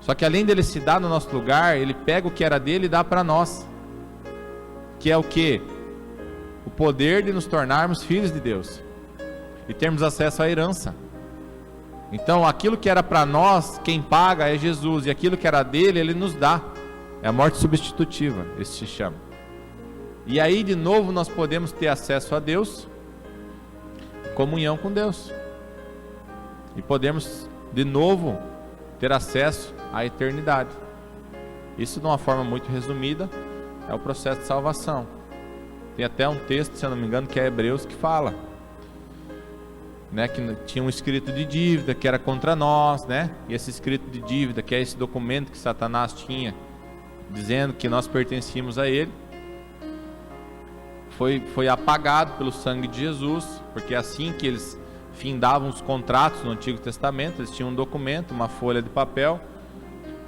Só que além dele se dar no nosso lugar, ele pega o que era dele e dá para nós. Que é o quê? O poder de nos tornarmos filhos de Deus. E termos acesso à herança. Então aquilo que era para nós, quem paga é Jesus. E aquilo que era dele, ele nos dá. É a morte substitutiva, isso se chama. E aí de novo nós podemos ter acesso a Deus, comunhão com Deus. E podemos de novo ter acesso à eternidade. Isso de uma forma muito resumida é o processo de salvação. Tem até um texto, se eu não me engano, que é Hebreus, que fala, né, que tinha um escrito de dívida que era contra nós, né? E esse escrito de dívida, que é esse documento que Satanás tinha, dizendo que nós pertencíamos a ele, foi apagado pelo sangue de Jesus, porque é assim que eles findavam os contratos no Antigo Testamento. Eles tinham um documento, uma folha de papel,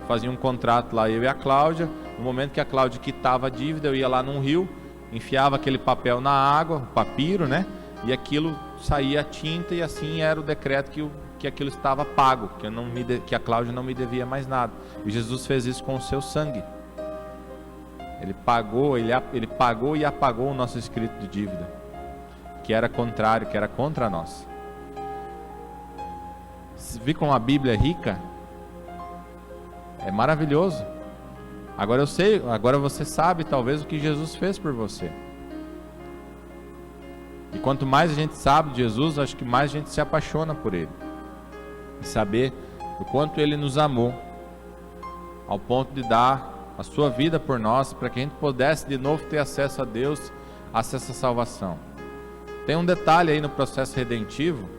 faziam um contrato lá, eu e a Cláudia. No momento que a Cláudia quitava a dívida, eu ia lá num rio, enfiava aquele papel na água, o papiro, né? E aquilo saía a tinta, e assim era o decreto que aquilo estava pago, que a Cláudia não me devia mais nada. E Jesus fez isso com o seu sangue. Ele pagou e apagou o nosso escrito de dívida, que era contrário, que era contra nós. Vê como a Bíblia é rica? É maravilhoso. Agora você sabe talvez o que Jesus fez por você. E quanto mais a gente sabe de Jesus, acho que mais a gente se apaixona por Ele. E saber o quanto Ele nos amou, ao ponto de dar a sua vida por nós, para que a gente pudesse de novo ter acesso a Deus, acesso à salvação. Tem um detalhe aí no processo redentivo,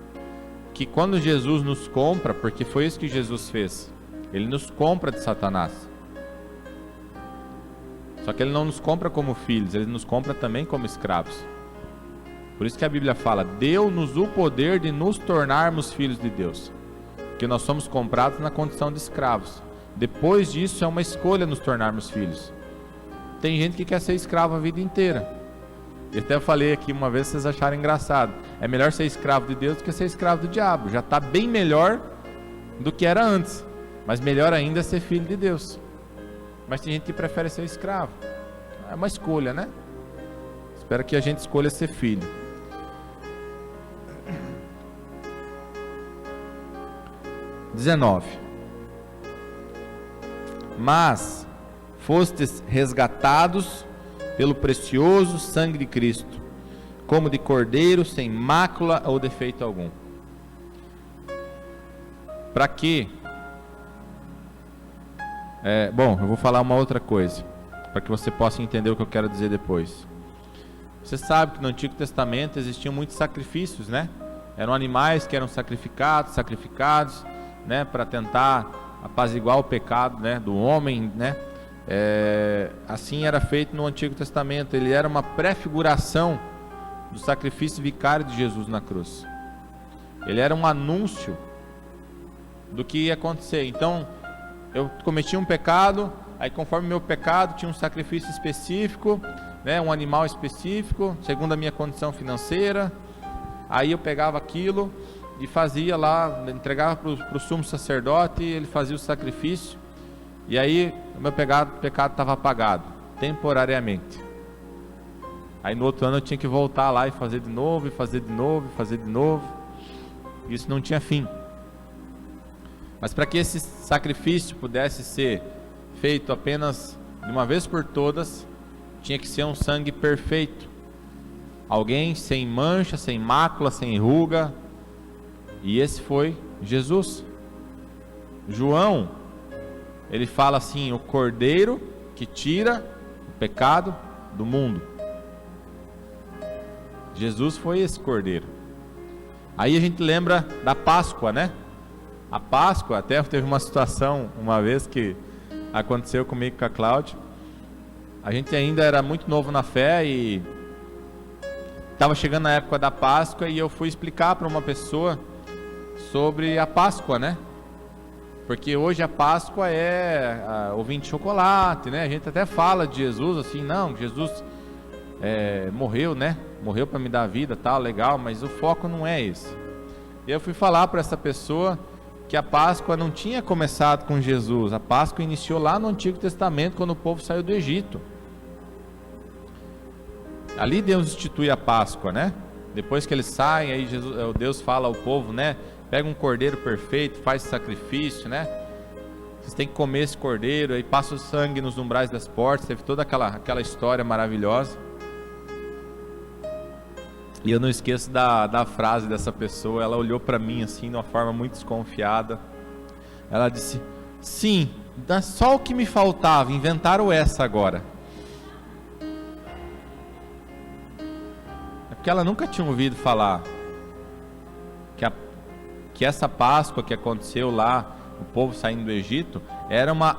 que quando Jesus nos compra, porque foi isso que Jesus fez, Ele nos compra de Satanás. Só que Ele não nos compra como filhos, Ele nos compra também como escravos. Por isso que a Bíblia fala, deu-nos o poder de nos tornarmos filhos de Deus. Porque nós somos comprados na condição de escravos. Depois disso é uma escolha nos tornarmos filhos. Tem gente que quer ser escravo a vida inteira. Eu até falei aqui uma vez, vocês acharam engraçado. É melhor ser escravo de Deus do que ser escravo do diabo. Já está bem melhor do que era antes. Mas melhor ainda é ser filho de Deus. Mas tem gente que prefere ser escravo. É uma escolha, né? Espero que a gente escolha ser filho. XIX. Mas fostes resgatados pelo precioso sangue de Cristo, como de cordeiro, sem mácula ou defeito algum. Para quê? Bom, eu vou falar uma outra coisa, para que você possa entender o que eu quero dizer depois. Você sabe que no Antigo Testamento existiam muitos sacrifícios, né? Eram animais que eram sacrificados, né? Para tentar apaziguar o pecado, né? Do homem, né? Assim era feito no Antigo Testamento. Ele era uma prefiguração do sacrifício vicário de Jesus na cruz. Ele era um anúncio do que ia acontecer. Então, eu cometi um pecado, aí conforme meu pecado tinha um sacrifício específico, né, um animal específico, segundo a minha condição financeira. Aí eu pegava aquilo e fazia lá, entregava para o sumo sacerdote, ele fazia o sacrifício, e aí o meu pecado estava apagado, temporariamente. Aí no outro ano eu tinha que voltar lá e fazer de novo, e fazer de novo, e fazer de novo. Isso não tinha fim. Mas para que esse sacrifício pudesse ser feito apenas de uma vez por todas, tinha que ser um sangue perfeito. Alguém sem mancha, sem mácula, sem ruga. E esse foi Jesus. João, ele fala assim: o cordeiro que tira o pecado do mundo. Jesus foi esse cordeiro. Aí a gente lembra da Páscoa, né? A Páscoa, até teve uma situação uma vez que aconteceu comigo com a Cláudia. A gente ainda era muito novo na fé e estava chegando na época da Páscoa, e eu fui explicar para uma pessoa sobre a Páscoa, né? Porque hoje a Páscoa é ovinho de chocolate, né? A gente até fala de Jesus assim, não, Jesus morreu, né? Morreu para me dar vida, tal, legal, mas o foco não é esse. E eu fui falar para essa pessoa que a Páscoa não tinha começado com Jesus. A Páscoa iniciou lá no Antigo Testamento, quando o povo saiu do Egito. Ali Deus institui a Páscoa, né? Depois que eles saem, aí Deus fala ao povo, né? Pega um cordeiro perfeito, faz sacrifício, né? Vocês têm que comer esse cordeiro, aí passa o sangue nos umbrais das portas. Teve toda aquela história maravilhosa. E eu não esqueço da frase dessa pessoa. Ela olhou para mim assim, de uma forma muito desconfiada. Ela disse: sim, só o que me faltava, inventaram essa agora. É porque ela nunca tinha ouvido falar que essa Páscoa que aconteceu lá, o povo saindo do Egito, era uma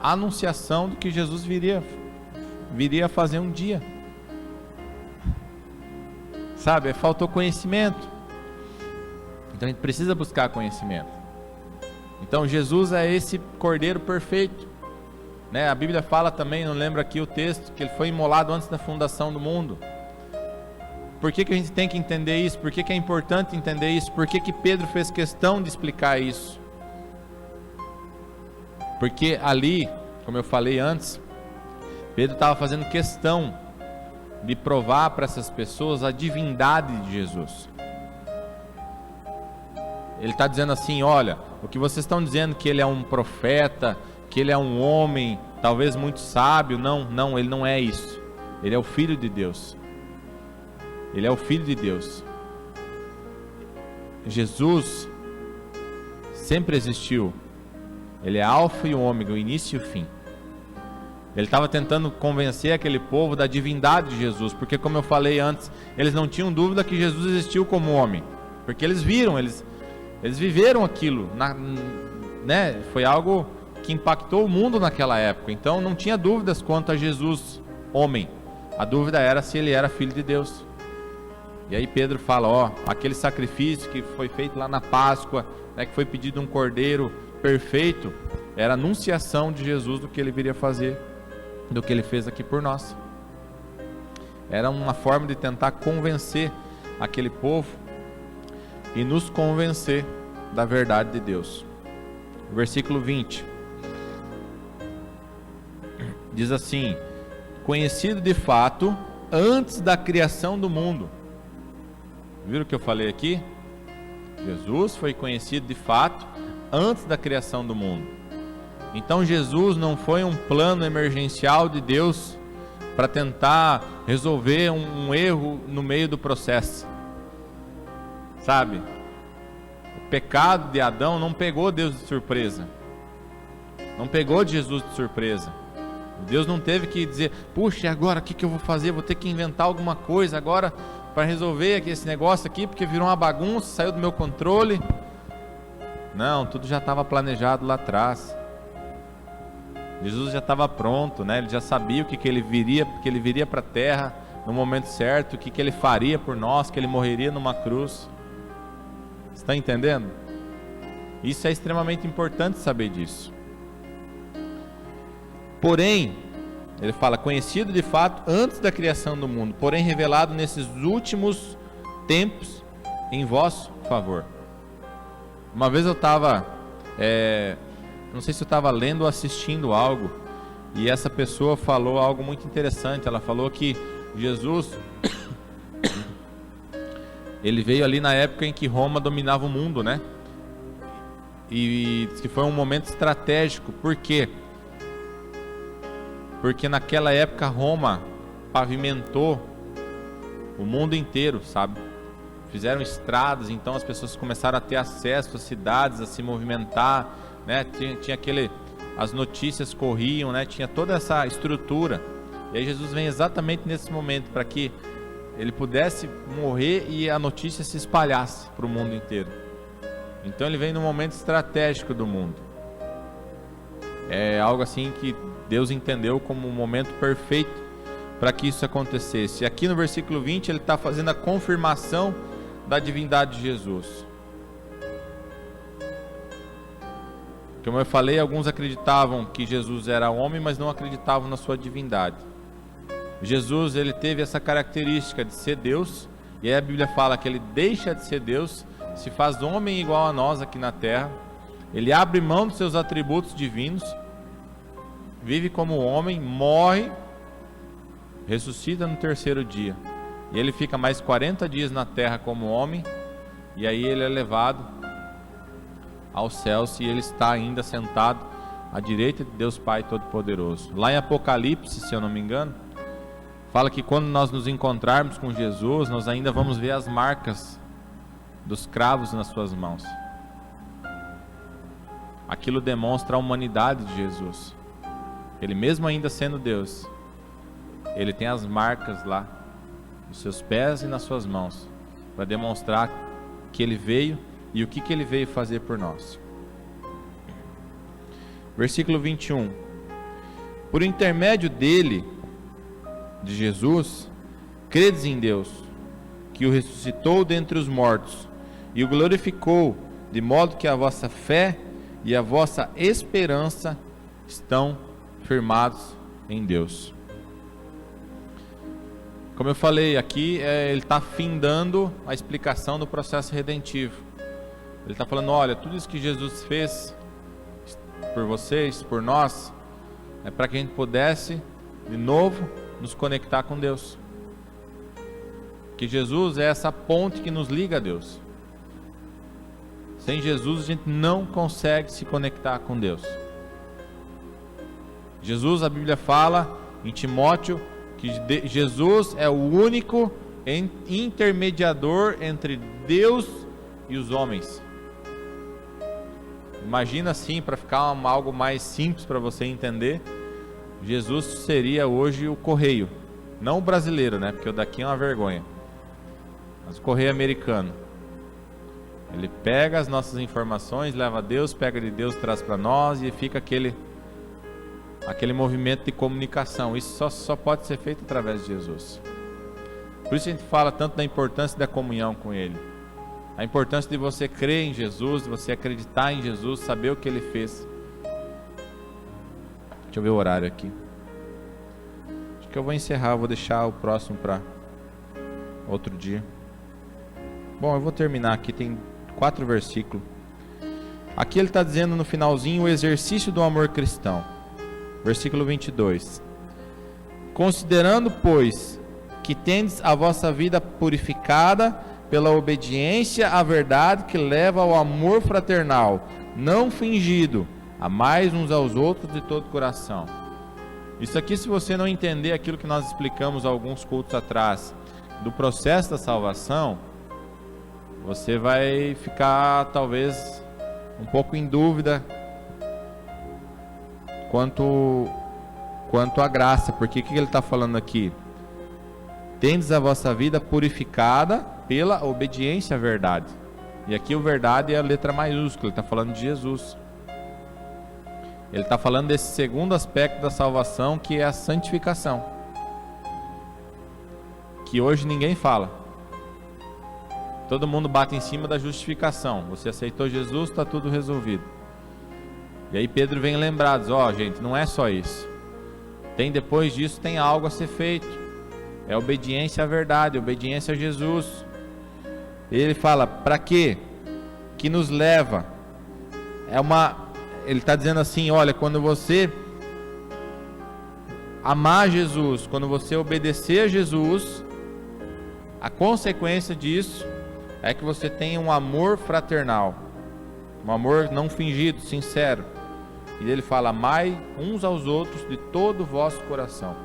anunciação do que Jesus viria a fazer um dia. Sabe, faltou conhecimento. Então a gente precisa buscar conhecimento. Então Jesus é esse cordeiro perfeito, né? A Bíblia fala também, não lembro aqui o texto, que ele foi imolado antes da fundação do mundo. Por que a gente tem que entender isso? Por que é importante entender isso? Por que Pedro fez questão de explicar isso? Porque ali, como eu falei antes, Pedro estava fazendo questão de provar para essas pessoas a divindade de Jesus. Ele está dizendo assim: olha, o que vocês estão dizendo que ele é um profeta, que ele é um homem, talvez muito sábio, não, ele não é isso. Ele é o Filho de Deus. Ele é o Filho de Deus. Jesus sempre existiu. Ele é alfa e o ômega, o início e o fim. Ele estava tentando convencer aquele povo da divindade de Jesus, porque, como eu falei antes, eles não tinham dúvida que Jesus existiu como homem, porque eles viram, eles viveram aquilo, né? Foi algo que impactou o mundo naquela época. Então não tinha dúvidas quanto a Jesus homem. A dúvida era se ele era filho de Deus. E aí Pedro fala, ó, aquele sacrifício que foi feito lá na Páscoa, né, que foi pedido um cordeiro perfeito, era a anunciação de Jesus do que ele viria fazer, do que ele fez aqui por nós. Era uma forma de tentar convencer aquele povo e nos convencer da verdade de Deus. Versículo 20 diz assim: conhecido de fato antes da criação do mundo. Viram o que eu falei aqui? Jesus foi conhecido de fato antes da criação do mundo. Então Jesus não foi um plano emergencial de Deus para tentar resolver um erro no meio do processo. Sabe? O pecado de Adão não pegou Deus de surpresa. Não pegou Jesus de surpresa. Deus não teve que dizer, puxa, agora o que eu vou fazer? Vou ter que inventar alguma coisa agora para resolver esse negócio aqui, porque virou uma bagunça, saiu do meu controle. Não, tudo já estava planejado lá atrás. Jesus já estava pronto, né? Ele já sabia o que ele viria, porque ele viria para a terra no momento certo, o que ele faria por nós, que ele morreria numa cruz. Você está entendendo? Isso é extremamente importante saber disso. Porém, ele fala, conhecido de fato antes da criação do mundo, porém revelado nesses últimos tempos em vosso favor. Uma vez eu estava, não sei se eu estava lendo ou assistindo algo, e essa pessoa falou algo muito interessante. Ela falou que Jesus, ele veio ali na época em que Roma dominava o mundo, né? E que foi um momento estratégico. Por quê? Porque naquela época Roma pavimentou o mundo inteiro, sabe? Fizeram estradas, então as pessoas começaram a ter acesso às cidades, a se movimentar, né? Tinha aquele, as notícias corriam, né? Tinha toda essa estrutura. E aí Jesus vem exatamente nesse momento para que ele pudesse morrer e a notícia se espalhasse para o mundo inteiro. Então ele vem num momento estratégico do mundo. É algo assim que Deus entendeu como um momento perfeito para que isso acontecesse. E aqui no versículo 20 ele está fazendo a confirmação da divindade de Jesus. Como eu falei, alguns acreditavam que Jesus era homem, mas não acreditavam na sua divindade. Jesus, ele teve essa característica de ser Deus, e aí a Bíblia fala que ele deixa de ser Deus, se faz homem igual a nós aqui na terra. Ele abre mão dos seus atributos divinos, vive como homem, morre, ressuscita no terceiro dia. E ele fica mais 40 dias na terra como homem, e aí ele é levado aos céus, e ele está ainda sentado à direita de Deus Pai Todo-Poderoso. Lá em Apocalipse, se eu não me engano, fala que quando nós nos encontrarmos com Jesus, nós ainda vamos ver as marcas dos cravos nas suas mãos. Aquilo demonstra a humanidade de Jesus. Ele mesmo ainda sendo Deus, ele tem as marcas lá nos seus pés e nas suas mãos, para demonstrar que ele veio e o que ele veio fazer por nós. Versículo 21. Por intermédio dele, de Jesus, credes em Deus, que o ressuscitou dentre os mortos e o glorificou, de modo que a vossa fé e a vossa esperança estão firmados em Deus. Como eu falei aqui, ele está findando a explicação do processo redentivo. Ele está falando, olha, tudo isso que Jesus fez por vocês, por nós, é para que a gente pudesse, de novo, nos conectar com Deus. Que Jesus é essa ponte que nos liga a Deus. Sem Jesus a gente não consegue se conectar com Deus. Jesus, a Bíblia fala em Timóteo que Jesus é o único intermediador entre Deus e os homens. Imagina assim, para ficar algo mais simples para você entender, Jesus seria hoje o correio, não o brasileiro, né? Porque o daqui é uma vergonha, mas o correio americano. Ele pega as nossas informações, leva a Deus, pega de Deus, traz para nós e fica aquele movimento de comunicação. Isso só pode ser feito através de Jesus. Por isso a gente fala tanto da importância da comunhão com Ele, a importância de você crer em Jesus, de você acreditar em Jesus, saber o que Ele fez. Deixa eu ver o horário aqui. Acho que eu vou encerrar, eu vou deixar o próximo para outro dia. Bom, eu vou terminar aqui, tem 4 versículos. Aqui ele está dizendo no finalzinho o exercício do amor cristão. Versículo 22. Considerando, pois, que tendes a vossa vida purificada pela obediência à verdade que leva ao amor fraternal, não fingido, amais uns aos outros de todo coração. Isso aqui, se você não entender aquilo que nós explicamos alguns cultos atrás, do processo da salvação, você vai ficar talvez um pouco em dúvida quanto à graça, porque o que ele está falando aqui? Tendes a vossa vida purificada pela obediência à verdade. E aqui o verdade é a letra maiúscula, ele está falando de Jesus. Ele está falando desse segundo aspecto da salvação, que é a santificação, que hoje ninguém fala. Todo mundo bate em cima da justificação. Você aceitou Jesus, está tudo resolvido. E aí Pedro vem lembrar, diz, gente, não é só isso. Depois disso tem algo a ser feito. É obediência à verdade, obediência a Jesus. Ele fala, para quê? Que nos leva. Ele está dizendo assim, olha, quando você amar Jesus, quando você obedecer a Jesus, a consequência disso é que você tenha um amor fraternal, um amor não fingido, sincero. E ele fala, amai uns aos outros de todo o vosso coração.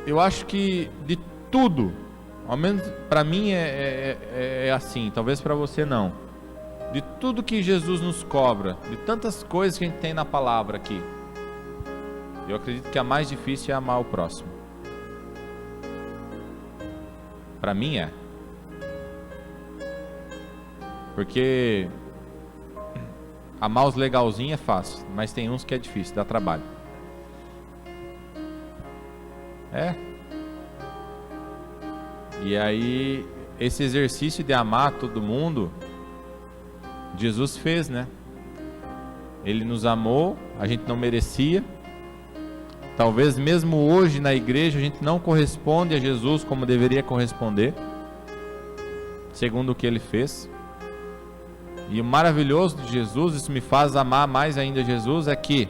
Eu acho que de tudo, ao menos para mim é assim, talvez para você não. De tudo que Jesus nos cobra, de tantas coisas que a gente tem na palavra aqui, eu acredito que a mais difícil é amar o próximo. Para mim é. Porque amar os legalzinhos é fácil, mas tem uns que é difícil, dá trabalho. E aí, esse exercício de amar todo mundo, Jesus fez, né? Ele nos amou, a gente não merecia. Talvez mesmo hoje na igreja a gente não corresponde a Jesus como deveria corresponder, segundo o que Ele fez. E o maravilhoso de Jesus, isso me faz amar mais ainda Jesus, é que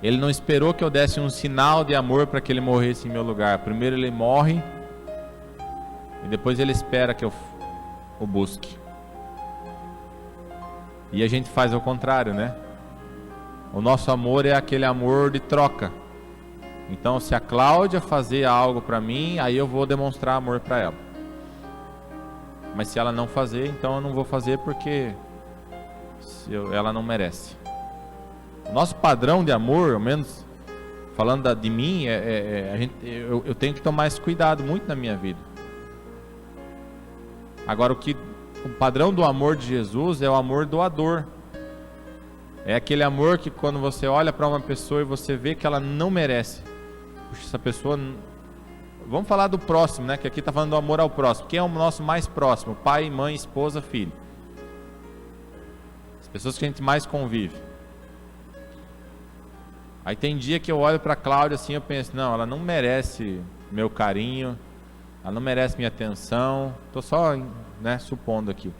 Ele não esperou que eu desse um sinal de amor para que Ele morresse em meu lugar. Primeiro Ele morre e depois Ele espera que eu o busque. E a gente faz ao contrário, né? O nosso amor é aquele amor de troca. Então, se a Cláudia fazer algo para mim, aí eu vou demonstrar amor para ela. Mas se ela não fazer, então eu não vou fazer porque ela não merece. O nosso padrão de amor, ao menos falando de mim, eu tenho que tomar esse cuidado muito na minha vida. Agora, o padrão do amor de Jesus é o amor doador. É aquele amor que quando você olha para uma pessoa e você vê que ela não merece. Puxa, essa pessoa... Vamos falar do próximo, né? Que aqui está falando do amor ao próximo. Quem é o nosso mais próximo? Pai, mãe, esposa, filho. As pessoas que a gente mais convive. Aí tem dia que eu olho para a Cláudia assim, eu penso, não, ela não merece meu carinho, ela não merece minha atenção. Estou só, né, supondo aqui.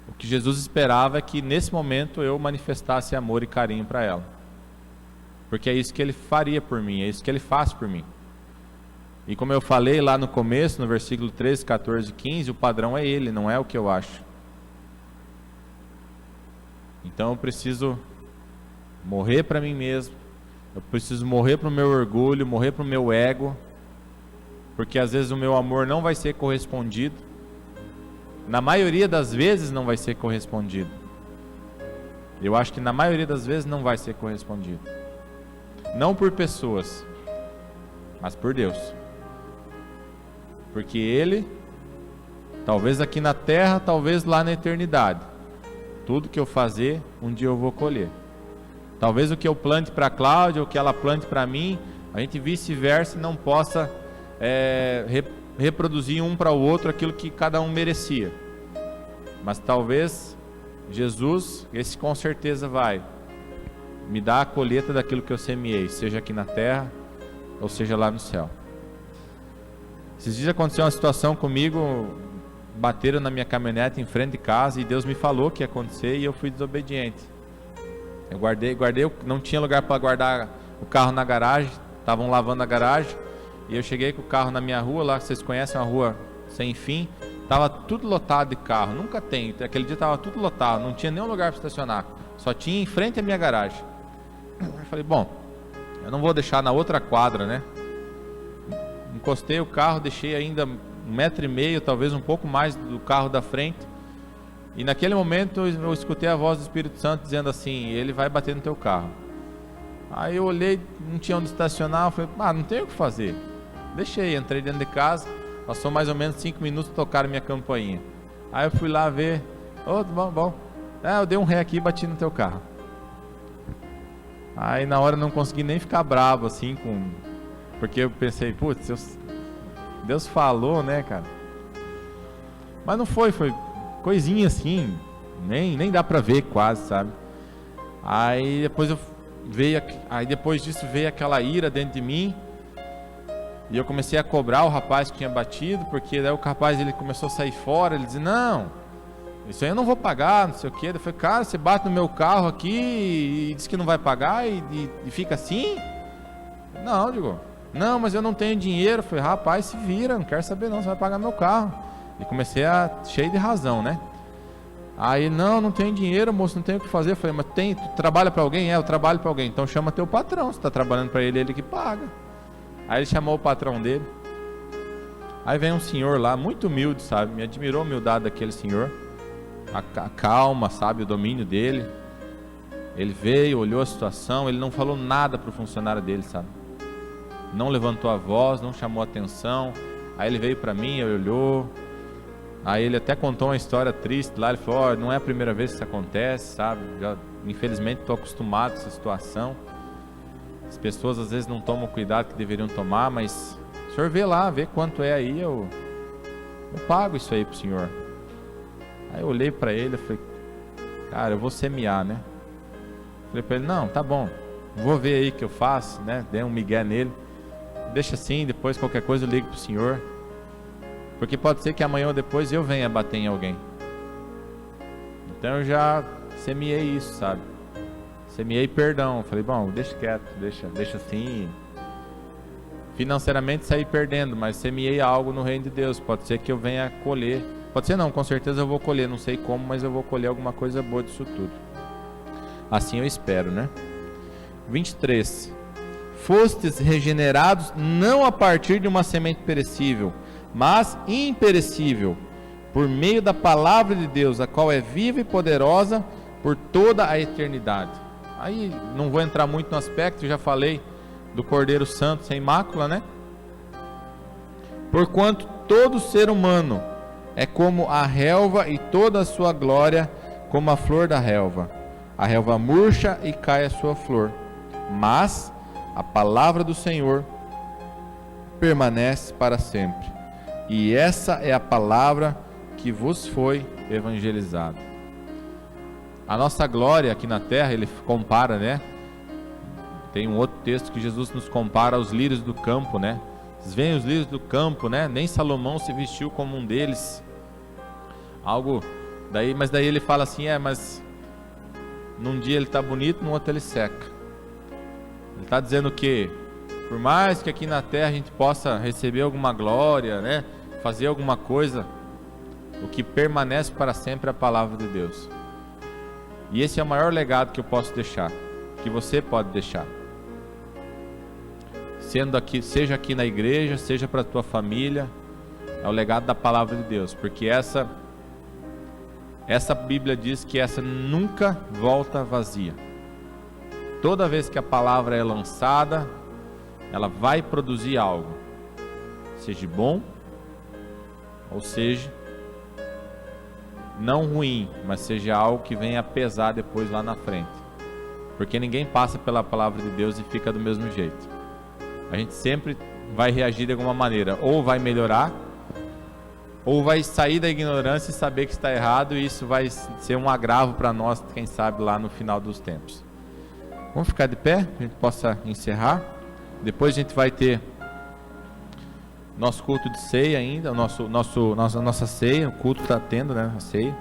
O que Jesus esperava é que nesse momento eu manifestasse amor e carinho para ela. Porque é isso que Ele faria por mim, é isso que Ele faz por mim. E como eu falei lá no começo, no versículo 13, 14 e 15, o padrão é Ele, não é o que eu acho. Então eu preciso morrer para mim mesmo, eu preciso morrer para o meu orgulho, morrer para o meu ego, porque às vezes o meu amor não vai ser correspondido. Na maioria das vezes não vai ser correspondido. Eu acho que na maioria das vezes não vai ser correspondido. Não por pessoas, mas por Deus. Porque Ele, talvez aqui na terra, talvez lá na eternidade, tudo que eu fazer, um dia eu vou colher. Talvez o que eu plante para a Cláudia, ou o que ela plante para mim, a gente vice-versa não possa reproduzir um para o outro aquilo que cada um merecia. Mas talvez Jesus, esse com certeza vai me dar a colheita daquilo que eu semeei, seja aqui na terra ou seja lá no céu. Esses dias aconteceu uma situação comigo, bateram na minha caminhonete em frente de casa e Deus me falou que ia acontecer e eu fui desobediente. Eu guardei, não tinha lugar para guardar o carro na garagem, estavam lavando a garagem e eu cheguei com o carro na minha rua, lá que vocês conhecem, uma rua sem fim, estava tudo lotado de carro, nunca tem, aquele dia estava tudo lotado, não tinha nenhum lugar para estacionar, só tinha em frente à minha garagem. Eu falei, bom, eu não vou deixar na outra quadra, né? Encostei o carro, deixei ainda 1,5 metro, talvez um pouco mais do carro da frente. E naquele momento eu escutei a voz do Espírito Santo dizendo assim, ele vai bater no teu carro. Aí eu olhei, não tinha onde estacionar, eu falei, não tem o que fazer. Deixei, entrei dentro de casa, passou mais ou menos 5 minutos, tocaram minha campainha. Aí eu fui lá ver, bom, eu dei um ré aqui e bati no teu carro. Aí na hora eu não consegui nem ficar bravo assim, porque eu pensei, putz, Deus falou, né, cara? Mas não foi coisinha assim, nem dá pra ver quase, sabe? Aí depois disso veio aquela ira dentro de mim, e eu comecei a cobrar o rapaz que tinha batido, porque daí o rapaz ele começou a sair fora, ele dizia, não, isso aí eu não vou pagar, não sei o que. Eu falei, cara, você bate no meu carro aqui e diz que não vai pagar e fica assim? Não, digo, não, mas eu não tenho dinheiro. Eu falei, rapaz, se vira, não quero saber não, você vai pagar meu carro. E comecei cheio de razão, né? Aí, não tenho dinheiro, moço, não tenho o que fazer. Eu falei, mas tu trabalha para alguém? Eu trabalho para alguém. Então chama teu patrão, você está trabalhando para ele, ele que paga. Aí ele chamou o patrão dele. Aí vem um senhor lá, muito humilde, sabe? Me admirou a humildade daquele senhor. A calma, sabe, o domínio dele. Ele veio, olhou a situação, ele não falou nada para o funcionário dele, sabe? Não levantou a voz, não chamou atenção. Aí ele veio para mim, ele olhou. Aí ele até contou uma história triste lá. Ele falou, não é a primeira vez que isso acontece, sabe? Infelizmente estou acostumado com essa situação. As pessoas às vezes não tomam o cuidado que deveriam tomar, mas o senhor vê lá, vê quanto é aí, eu pago isso aí pro senhor. Aí eu olhei para ele e falei, cara, eu vou semear, né? Falei para ele, não, tá bom, vou ver aí o que eu faço, né? Dei um migué nele, deixa assim, depois qualquer coisa eu ligo pro senhor, porque pode ser que amanhã ou depois eu venha bater em alguém. Então eu já semeei isso, sabe? Semeei perdão, falei, bom, deixa quieto, deixa assim. Financeiramente saí perdendo, mas semeei algo no reino de Deus, pode ser que eu venha colher. Pode ser não, com certeza eu vou colher, não sei como, mas eu vou colher alguma coisa boa disso tudo. Assim eu espero, né? 23. Fostes regenerados não a partir de uma semente perecível, mas imperecível, por meio da palavra de Deus, a qual é viva e poderosa por toda a eternidade. Aí não vou entrar muito no aspecto, já falei do Cordeiro Santo sem mácula, né? Porquanto todo ser humano é como a relva e toda a sua glória como a flor da relva. A relva murcha e cai a sua flor, mas a palavra do Senhor permanece para sempre. E essa é a palavra que vos foi evangelizada. A nossa glória aqui na terra, ele compara, né? Tem um outro texto que Jesus nos compara aos lírios do campo, né? Vocês veem os lírios do campo, né? Nem Salomão se vestiu como um deles. Mas daí ele fala assim, mas num dia ele está bonito, no outro ele seca. Ele está dizendo que por mais que aqui na terra a gente possa receber alguma glória, né? Fazer alguma coisa, o que permanece para sempre é a palavra de Deus. E esse é o maior legado que eu posso deixar, que você pode deixar. Seja aqui na igreja, seja para a tua família, é o legado da palavra de Deus, porque essa Bíblia diz que essa nunca volta vazia. Toda vez que a palavra é lançada, ela vai produzir algo, seja bom, ou seja, não ruim, mas seja algo que venha a pesar depois lá na frente. Porque ninguém passa pela palavra de Deus e fica do mesmo jeito. A gente sempre vai reagir de alguma maneira, ou vai melhorar, ou vai sair da ignorância e saber que está errado, e isso vai ser um agravo para nós, quem sabe, lá no final dos tempos. Vamos ficar de pé, que a gente possa encerrar. Depois a gente vai ter nosso culto de ceia ainda, nossa ceia, o culto está tendo, né, a ceia.